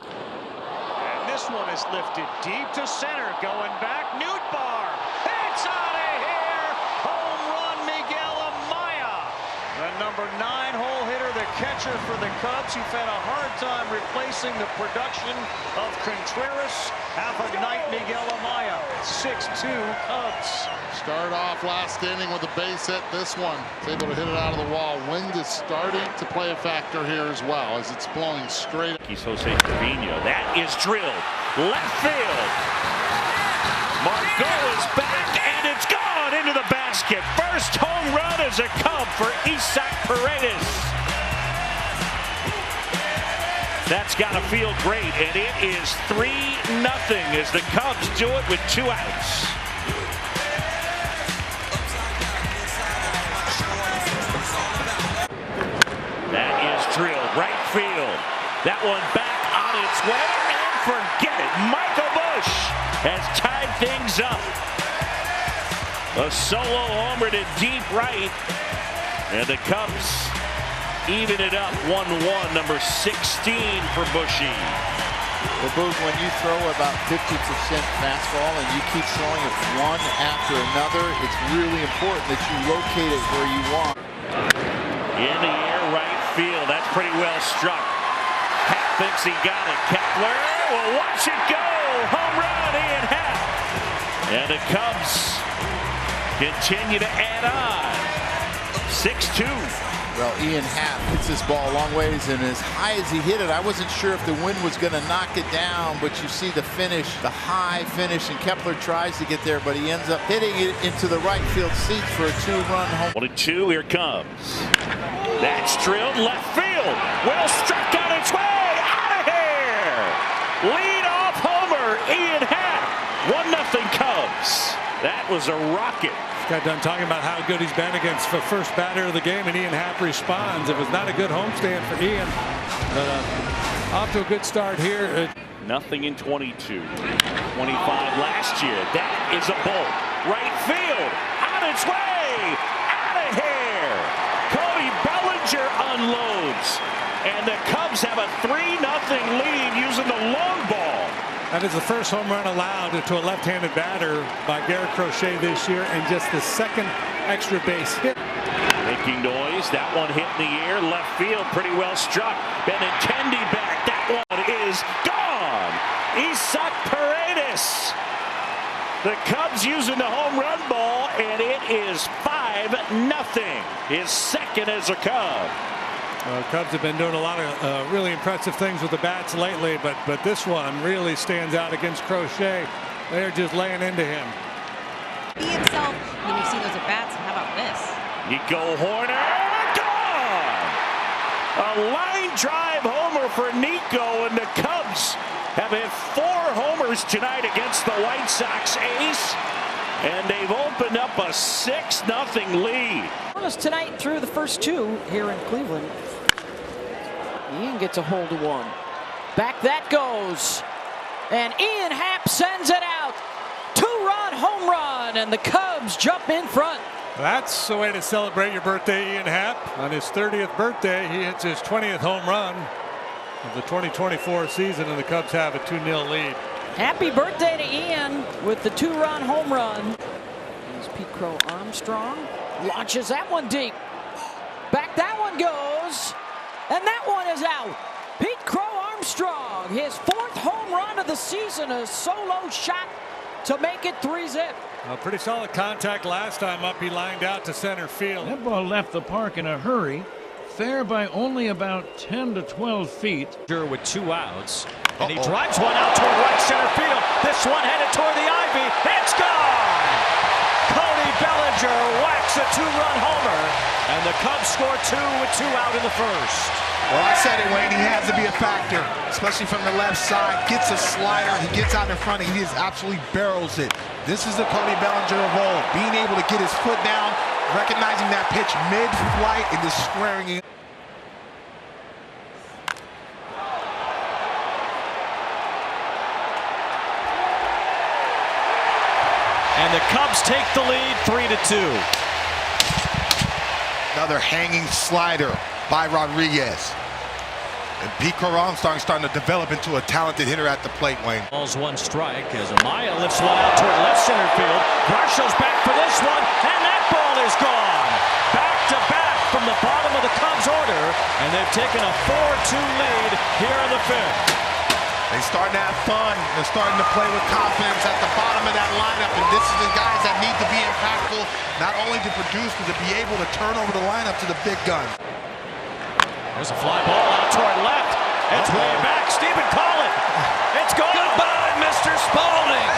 And this one is lifted deep to center, going back, Nootbaar. It's out of here! Home run, Miguel Amaya. The number 9 hole hitter, the catcher for the Cubs, who've had a hard time replacing the production of Contreras. Have a night, Miguel Amaya. 6-2 Cubs. Start off last inning with a base hit. This one is able to hit it out of the wall. Wind is starting to play a factor here as well as it's blowing straight. He's Jose Trevino. That is drilled left field. Margot is back and it's gone into the basket. First home run as a Cub for Isaac Paredes. That's got to feel great, and it is 3-0 as the Cubs do it with 2 outs. That is drilled right field. That one back on its way, and forget it. Michael Busch has tied things up. A solo homer to deep right, and the Cubs even it up 1-1, number 16 for Bushy. Well, Boog, when you throw about 50% fastball and you keep throwing it one after another, it's really important that you locate it where you want. In the air, right field. That's pretty well struck. Happ thinks he got it. Kepler will watch it go. Home run, Ian Happ. And the Cubs continue to add on. 6-2. Well, Ian Happ hits this ball a long ways, and as high as he hit it, I wasn't sure if the wind was going to knock it down, but you see the finish, the high finish, and Kepler tries to get there, but he ends up hitting it into the right field seats for a 2-run home. 1-2, here comes. That's drilled left field. Well struck on its way. Out of here. Lead off homer, Ian Happ. 1-0 Cubs. That was a rocket. Got done talking about how good he's been against the first batter of the game, and Ian Happ responds. It was not a good homestand for Ian, but off to a good start here. Nothing in 22. 25 last year. That is a bolt. Right field. On its way. Out of here. Cody Bellinger unloads. And the Cubs have a 3-0 lead using the long ball. That is the first home run allowed to a left-handed batter by Garrett Crochet this year, and just the second extra base hit. Making noise. That one hit in the air. Left field. Pretty well struck. Benintendi back. That one is gone. Isaac Paredes. The Cubs using the home run ball, and it is 5-0. His second as a Cub. Cubs have been doing a lot of really impressive things with the bats lately, but this one really stands out against Crochet. They're just laying into him. He himself, when you see those at bats, how about this? Nico Horner, gone! A line drive homer for Nico, and the Cubs have had 4 homers tonight against the White Sox ace, and they've opened up a 6-0 lead. Tonight through the first 2 here in Cleveland. Ian gets a hold of one. Back that goes. And Ian Happ sends it out. 2-run home run, and the Cubs jump in front. That's the way to celebrate your birthday, Ian Happ. On his 30th birthday, he hits his 20th home run of the 2024 season, and the Cubs have a 2-0 lead. Happy birthday to Ian with the 2-run home run. Here's Pete Crow Armstrong. Launches that one deep. Back that one goes. And that one is out. Pete Crow Armstrong, his 4th home run of the season, a solo shot to make it 3-zip. Pretty solid contact last time up. He lined out to center field. That ball left the park in a hurry. Fair by only about 10 to 12 feet. With 2 outs. And he drives one out toward right center field. This one headed toward the ivy. It's gone! Cody Bellinger whacks a 2-run homer. And the Cubs score 2 with 2 out in the first. Well, I said it, Wayne. He has to be a factor, especially from the left side. Gets a slider. He gets out in front, and he just absolutely barrels it. This is the Cody Bellinger of old. Being able to get his foot down, recognizing that pitch mid-flight, and just squaring it. Cubs take the lead 3-2. Another hanging slider by Rodriguez. And Pete Crow-Armstrong starting to develop into a talented hitter at the plate, Wayne. Ball's one strike as Amaya lifts one out toward left center field. Marshall's back for this one, and that ball is gone. Back to back from the bottom of the Cubs order, and they've taken a 4-2 lead here in the fifth. They're starting to have fun. They're starting to play with confidence at the bottom of that lineup, and this is the guys that need to be impactful, not only to produce, but to be able to turn over the lineup to the big gun. There's a fly ball out toward left. It's way back. Stephen Collin. It's gone. Goodbye, Mr. Spalding.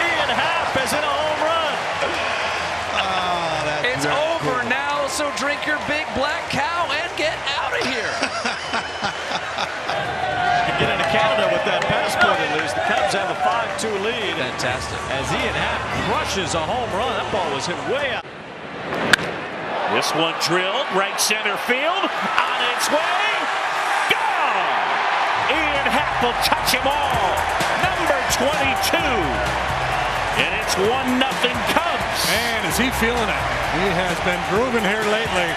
Ian Happ is in a home run. It's over now, so drink your big black cow and get out of here. Get into Canada with that passport at least. The Cubs have a 5-2 lead. Fantastic. As Ian Happ crushes a home run. That ball was hit way out. This one drilled right center field, on its way, gone! Ian Happ will touch them all, number 22. And it's 1-0 Cubs. Man, is he feeling it? He has been grooving here lately.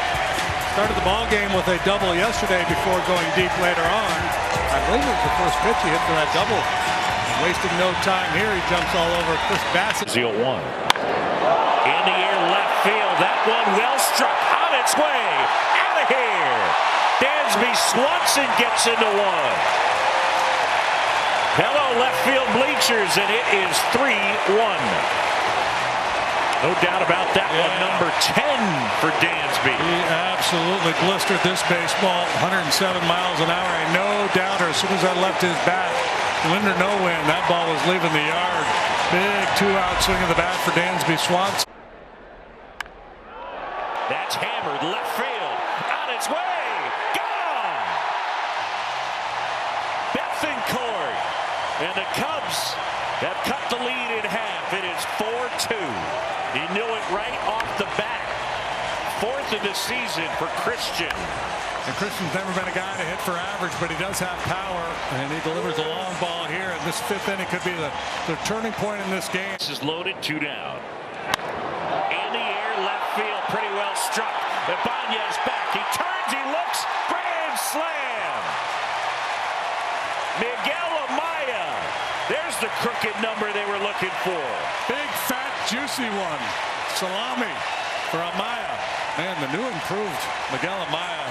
Started the ball game with a double yesterday before going deep later on. I believe it was the first pitch he hit for that double. Wasting no time here. He jumps all over Chris Bassett. 0-1. In the air left field. That one well struck. On its way. Out of here. Dansby Swanson gets into one. Hello, left field bleachers, and it is 3-1. No doubt about that one. Number 10 for Dansby. He absolutely blistered this baseball. 107 miles an hour. Ain't no doubter. As soon as I left his bat, win or no win, that ball was leaving the yard. Big two-out swing of the bat for Dansby Swanson. That's hammered left field. On its way. Gone. Bethancourt. And the Cubs have cut the lead in half. It is 4-2. He knew it right off the bat. Fourth of the season for Christian. And Christian's never been a guy to hit for average, but he does have power, and he delivers a long ball here. And this fifth inning could be the turning point in this game. This is loaded, 2 down. In the air, left field, pretty well struck. Ibanez back. He turns, he looks. Grand slam. Miguel Amaya. There's the crooked number they were looking for. Big, fat, juicy one. Salami for Amaya. Man, the new improved Miguel Amaya.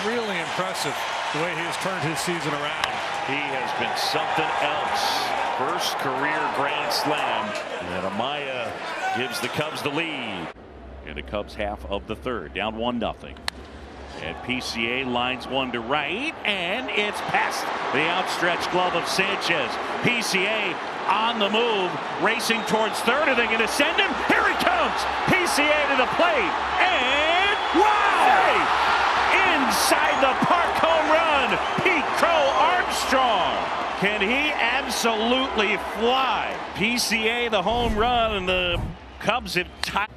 Really impressive the way he has turned his season around. He has been something else. First career grand slam. And Amaya gives the Cubs the lead. And the Cubs half of the third. Down 1-0. And PCA lines one to right. And it's past the outstretched glove of Sanchez. PCA on the move. Racing towards third. Are they going to send him? Here he comes. PCA to the plate. And wow! Inside the park home run. Pete Crow-Armstrong. Can he absolutely fly? PCA the home run, and the Cubs have tied.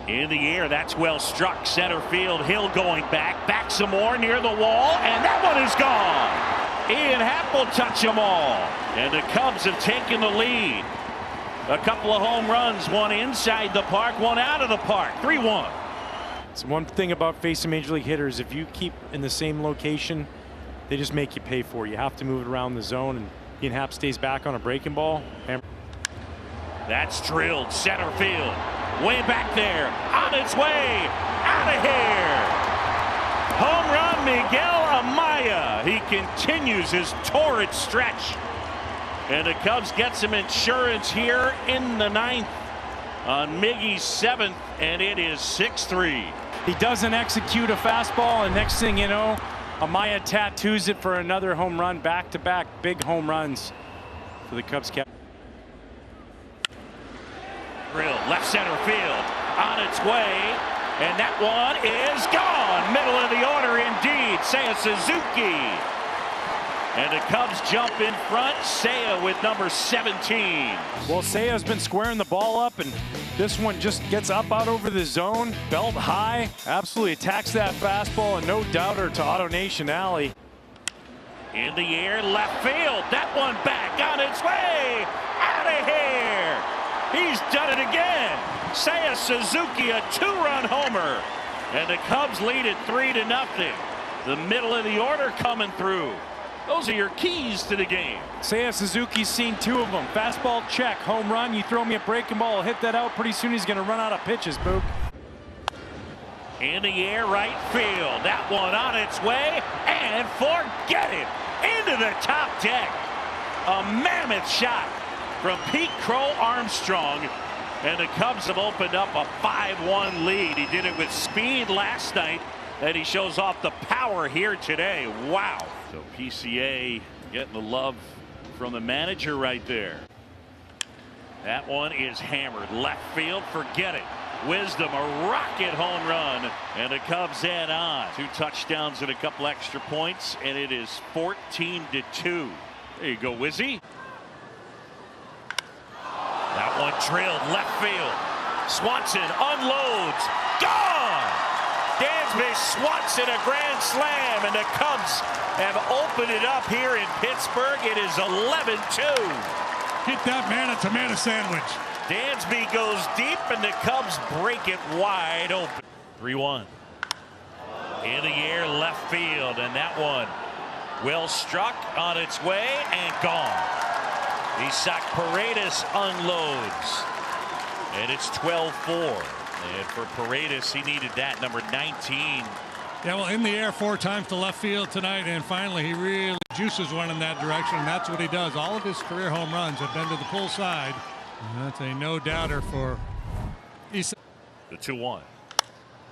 In the air, that's well struck. Center field, Hill going back some more near the wall, and that one is gone. Ian Happ will touch them all. And the Cubs have taken the lead. A couple of home runs, one inside the park, one out of the park. 3-1. It's one thing about facing major league hitters. If you keep in the same location, they just make you pay for it. You have to move it around the zone, and Ian Happ stays back on a breaking ball. That's drilled center field. Way back there. On its way. Out of here. Home run, Miguel Amaya. He continues his torrid stretch. And the Cubs get some insurance here in the 9th on Miggy's 7th, and it is 6-3. He doesn't execute a fastball, and next thing you know, Amaya tattoos it for another home run. Back-to-back big home runs for the Cubs. Drill left center field. On its way. And that one is gone. Middle of the order indeed. Seiya Suzuki. And the Cubs jump in front. Seiya with number 17. Well, Seiya's been squaring the ball up, and this one just gets up out over the zone. Belt high. Absolutely attacks that fastball, and no doubter to Auto Nation Alley. In the air, left field. That one back on its way. Out of here. He's done it again. Seiya Suzuki, a 2-run homer. And the Cubs lead it 3-0. The middle of the order coming through. Those are your keys to the game. Seiya Suzuki's seen 2 of them. Fastball check, home run. You throw me a breaking ball, I'll hit that out. Pretty soon he's going to run out of pitches, Boog. In the air, right field. That one on its way, and forget it. Into the top deck. A mammoth shot from Pete Crow Armstrong. And the Cubs have opened up a 5-1 lead. He did it with speed last night, and he shows off the power here today. Wow. So PCA getting the love from the manager right there. That one is hammered. Left field, forget it. Wisdom, a rocket home run, and the Cubs add on. 2 touchdowns and a couple extra points, and it is 14-2. There you go, Wizzy. That one drilled left field. Swanson unloads. Gone! Dansby Swanson, a grand slam, and the Cubs have opened it up here in Pittsburgh. It is 11-2. Get that man-to-man sandwich. Dansby goes deep, and the Cubs break it wide open. 3-1. In the air, left field, and that one well struck, on its way, and gone. Isaac Paredes unloads, and it's 12-4. And for Paredes, he needed that, number 19. Yeah, well, in the air 4 times to left field tonight, and finally he really juices one in that direction, and that's what he does. All of his career home runs have been to the pull side. And that's a no-doubter for Isaac. The 2-1.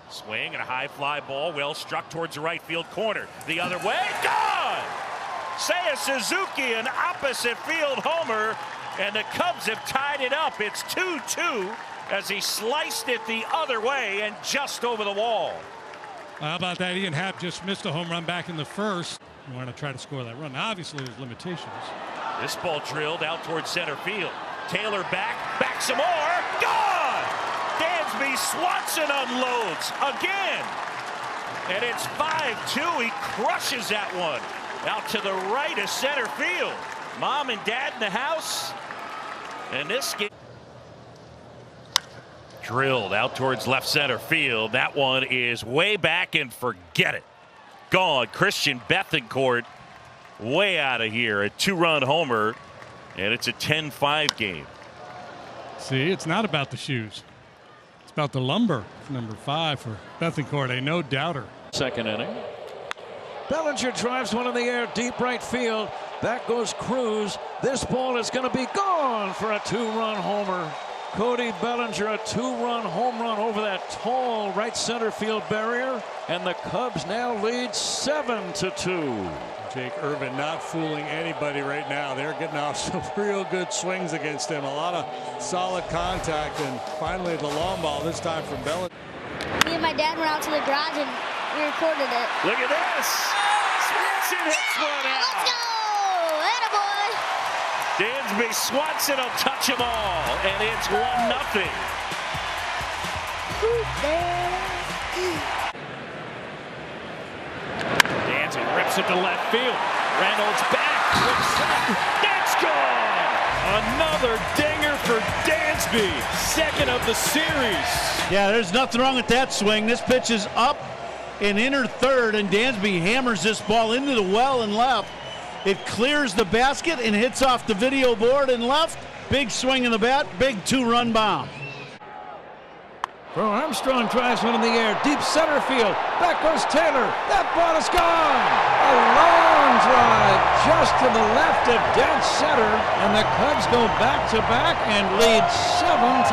Swing and a high fly ball, well struck towards the right field corner. The other way, gone! Seiya Suzuki, an opposite field homer, and the Cubs have tied it up. It's 2-2 as he sliced it the other way and just over the wall. How about that? Ian Happ just missed a home run back in the first. You want to try to score that run. Now, obviously, there's limitations. This ball drilled out towards center field. Taylor back some more, gone! Dansby Swanson unloads again. And it's 5-2, he crushes that one. Out to the right of center field. Mom and Dad in the house. And this game drilled out towards left center field. That one is way back and forget it. Gone. Christian Bethancourt way out of here. A 2-run homer. And it's a 10-5 game. See, it's not about the shoes. It's about the lumber. Number 5 for Bethancourt, a no-doubter. Second inning. Bellinger drives one in the air, deep right field. Back goes Cruz. This ball is going to be gone for a 2-run homer. Cody Bellinger, a 2-run home run over that tall right center field barrier. And the Cubs now lead 7-2. Jake Irvin not fooling anybody right now. They're getting off some real good swings against him. A lot of solid contact, and finally the long ball, this time from Bellinger. Me and my dad went out to the garage and we recorded it. Look at this. Swanson hits one out. Let's go. Attaboy. Dansby Swanson will touch them all, and it's 1-0. Dansby rips it to left field. Reynolds back. That's gone. Another dinger for Dansby. Second of the series. Yeah, there's nothing wrong with that swing. This pitch is up and inner third, and Dansby hammers this ball into the well and left. It clears the basket and hits off the video board and left. Big swing in the bat, big 2-run bomb. Crow Armstrong drives one in the air, deep center field. Back goes Taylor. That ball is gone. A long drive just to the left of dead center, and the Cubs go back-to-back and lead 7-0.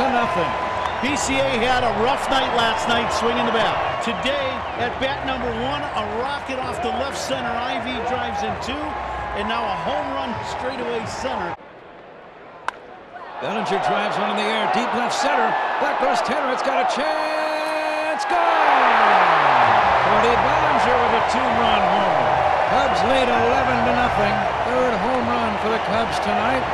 PCA had a rough night last night swinging the bat. Today, at bat number 1, a rocket off the left center. Ivy drives in 2, and now a home run straightaway center. Bellinger drives one in the air, deep left center. Back goes Taylor. It's got a chance. Gone! Cody Bellinger with a 2-run homer. Cubs lead 11-0. Third home run for the Cubs tonight.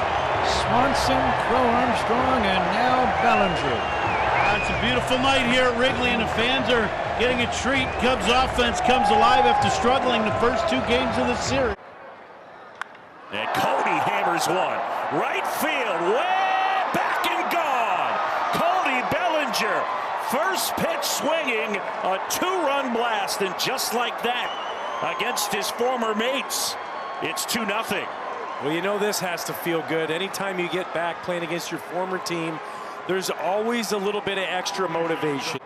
Swanson, Crow Armstrong, and now Bellinger. It's a beautiful night here at Wrigley, and the fans are getting a treat. Cubs offense comes alive after struggling the first 2 games of the series. is one. Right field, way back and gone. Cody Bellinger, first pitch swinging, a 2-run blast, and just like that, against his former mates, it's 2-0. Well, you know this has to feel good. Anytime you get back playing against your former team, there's always a little bit of extra motivation.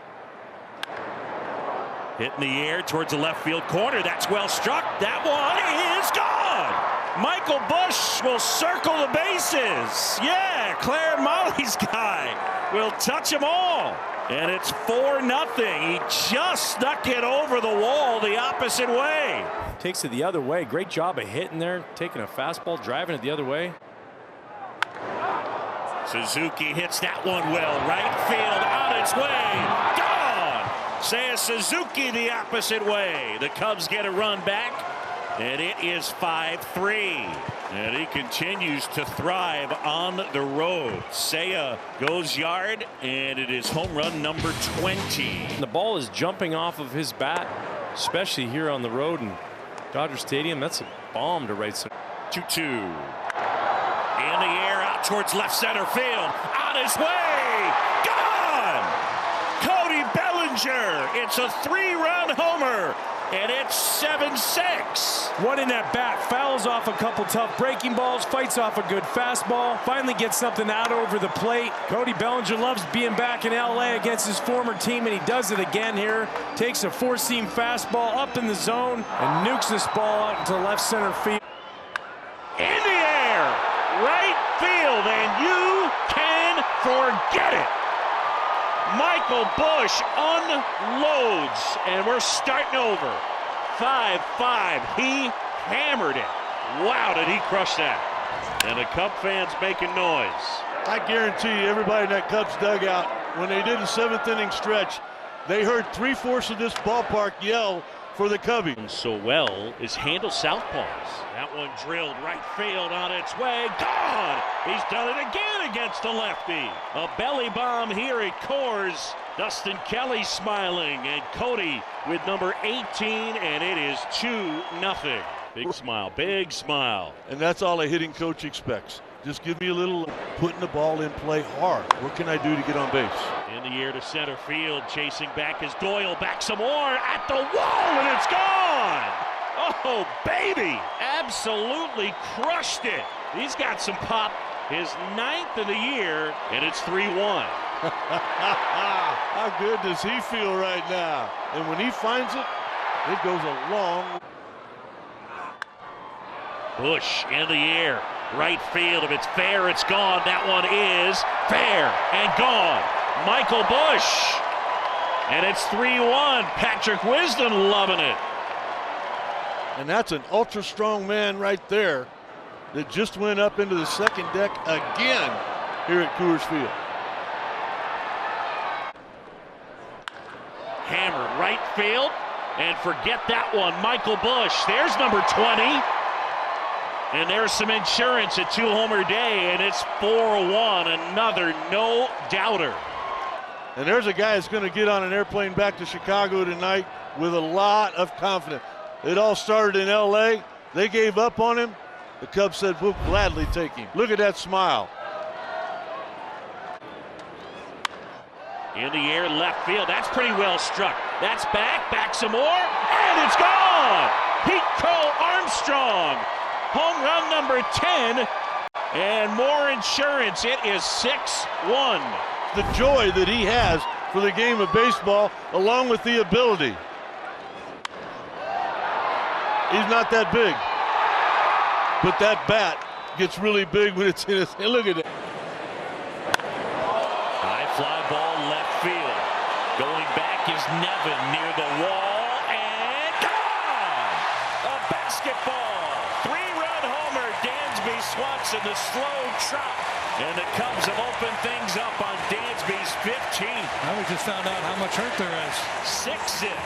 Hit in the air towards the left field corner. That's well struck. That one is gone. Michael Busch will circle the bases. Yeah, Claire Molly's guy will touch them all. And it's 4-0. He just snuck it over the wall the opposite way. Takes it the other way. Great job of hitting there, taking a fastball, driving it the other way. Suzuki hits that one well. Right field on its way. Gone. Seiya Suzuki the opposite way. The Cubs get a run back, and it is 5-3. And he continues to thrive on the road. Seiya goes yard, and it is home run number 20. The ball is jumping off of his bat, especially here on the road in Dodger Stadium. That's a bomb to right center. 2-2. In the air out towards left center field. On his way. Gone. Cody Bellinger. It's a 3-run homer. And it's 7-6. What in that bat? Fouls off a couple tough breaking balls, fights off a good fastball, finally gets something out over the plate. Cody Bellinger loves being back in LA against his former team, and he does it again here. Takes a 4-seam fastball up in the zone and nukes this ball out into left center field. In the air, right field, and you can forget it. Michael Busch unloads, and we're starting over. 5-5. He hammered it. Wow, did he crush that. And the Cub fans making noise. I guarantee you, everybody in that Cubs dugout, when they did the 7th inning stretch, they heard 3/4 of this ballpark yell for the Cubbies. So well is handle southpaws. That one drilled right field on its way. Gone! He's done it again against the lefty. A belly bomb here at Coors. Dustin Kelly smiling, and Cody with number 18, and it is 2-0. Big smile, big smile. And that's all a hitting coach expects. Just give me a little putting the ball in play hard. What can I do to get on base? In the air to center field, chasing back is Doyle, back some more at the wall, and it's gone! Oh, baby! Absolutely crushed it. He's got some pop. His 9th of the year, and it's 3-1. How good does he feel right now? And when he finds it, it goes a long. Busch in the air. Right field. If it's fair, it's gone. That one is fair and gone. Michael Busch. And it's 3-1. Patrick Wisdom loving it. And that's an ultra strong man right there that just went up into the second deck again here at Coors Field. Hammered right field. And forget that one. Michael Busch. There's number 20. And there's some insurance at 2-homer day, and it's 4-1. Another no-doubter. And there's a guy that's going to get on an airplane back to Chicago tonight with a lot of confidence. It all started in L.A. They gave up on him. The Cubs said, we'll gladly take him. Look at that smile. In the air, left field. That's pretty well struck. That's back some more, and it's gone! Pico Armstrong. Home run number 10, and more insurance. It is 6-1. The joy that he has for the game of baseball, along with the ability. He's not that big, but that bat gets really big when it's in his hand. Look at it. High fly ball left field. Going back is Nevin near the wall, and gone! A basketball. 3-run homer. Dansby Swanson, the slow trot. And the Cubs have opened things up on Dansby's 15th. Now we just found out how much hurt there is. 6 in.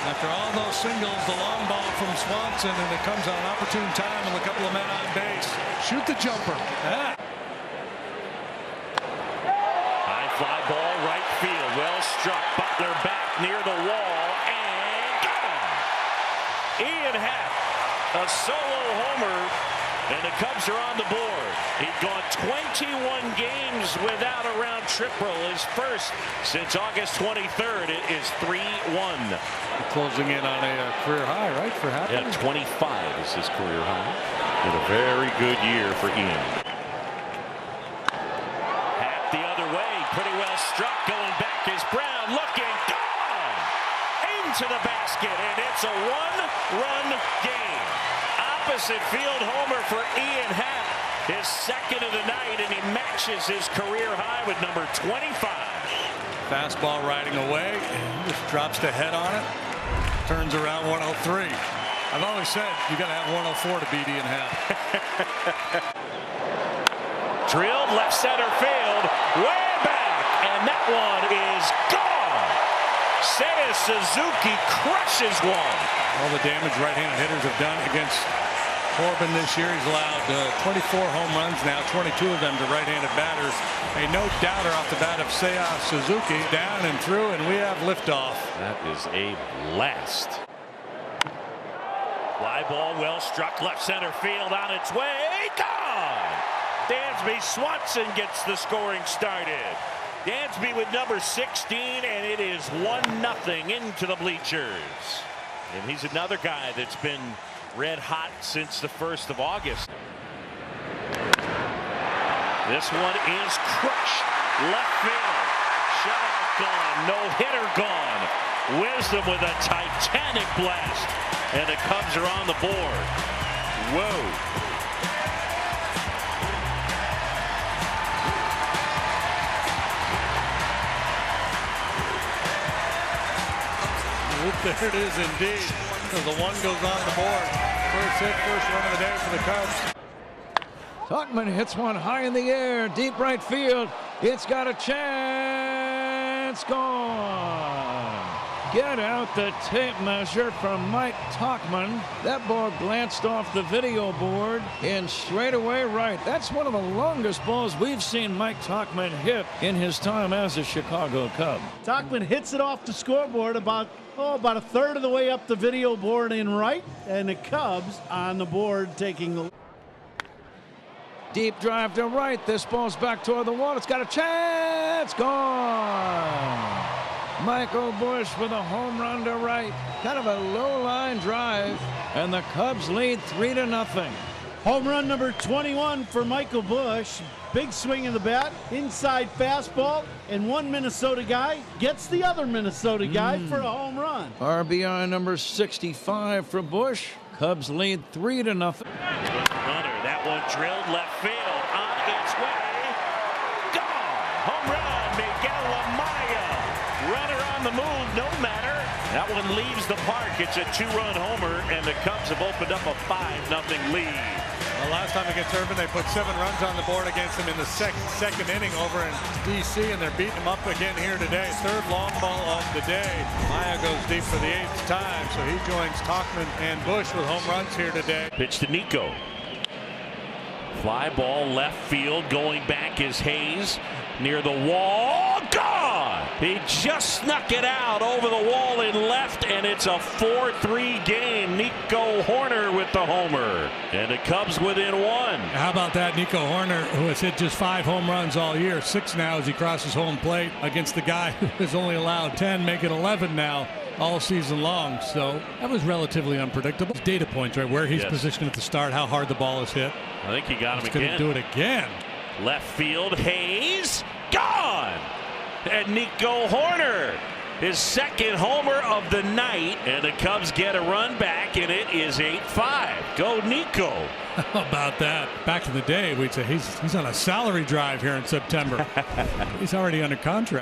After all those singles, the long ball from Swanson, and it comes at an opportune time with a couple of men on base. Shoot the jumper. Ah. High fly ball right field. Well struck. Butler back near the wall, and gone. Ian Happ, a solo homer And the Cubs are on the board. He'd gone 21 games without a round triple. His first since August 23rd. It is 3-1. Closing in on a career high, right, for Happ? Yeah, 25 is his career high. In a very good year for Ian. Happ the other way, pretty well struck. Going back is Brown, looking, gone! Into the basket, and it's a one-run game. Opposite field homer for Ian Happ, his second of the night, and he matches his career high with number 25. Fastball riding away, just drops the head on it, turns around 103. I've always said you got to have 104 to beat Ian Happ. Drilled left center field, way back, and that one is gone. Seiya Suzuki crushes one. All the damage right-handed hitters have done against Corbin this year. He's allowed 24 home runs now, 22 of them to right-handed batters. A no-doubter off the bat of Seiya Suzuki. Down and through, and we have liftoff. That is a blast. Fly ball well struck left center field on its way. Gone! Dansby Swanson gets the scoring started. Dansby with number 16, and it is 1-0 into the bleachers. And he's another guy that's been red hot since the 1st of August. This one is crushed. Left field. Shutout gone. No hitter gone. Wisdom with a titanic blast. And the Cubs are on the board. Whoa. There it is indeed. As the one goes on the board. First hit, first run of the day for the Cubs. Tauchman hits one high in the air, deep right field. It's got a chance. Gone. Get out the tape measure from Mike Tauchman. That ball glanced off the video board and straight away right. That's one of the longest balls we've seen Mike Tauchman hit in his time as a Chicago Cub. Tauchman hits it off the scoreboard about a third of the way up the video board in right, and the Cubs on the board taking the deep drive to right. This ball's back toward the wall. It's got a chance. Gone. Michael Busch with a home run to right. Kind of a low line drive, and the Cubs lead 3-0. Home run number 21 for Michael Busch. Big swing of the bat, inside fastball, and one Minnesota guy gets the other Minnesota guy for a home run. RBI number 65 for Busch. Cubs lead 3-0. Runner, that one drilled left field on its way. Gone. Home run, Miguel Amaya. Runner on the move, no matter. That one leaves the park. It's a 2-run homer, and the Cubs have opened up a 5-0 lead. Well, last time against Irvin, they put 7 runs on the board against him in the second inning over in D.C., and they're beating him up again here today. Third long ball of the day. Maya goes deep for the 8th time, so he joins Tauchman and Busch with home runs here today. Pitch to Nico. Fly ball left field. Going back is Hayes. Near the wall. Gone! He just snuck it out over the wall in left, and it's a 4-3 game. Nico Horner with the homer. And the Cubs within 1. How about that? Nico Horner, who has hit just 5 home runs all year. 6 now as he crosses home plate against the guy who has only allowed 10, make it 11 now all season long. So that was relatively unpredictable. Data points, right? Where he's positioned at the start, how hard the ball is hit. I think he got him He's again. Going to do it again. Left field, Hayes, gone! And Nico Horner, his second homer of the night, and the Cubs get a run back, and it is 8-5. Go Nico. How about that? Back in the day, we'd say he's on a salary drive here in September. He's already under contract.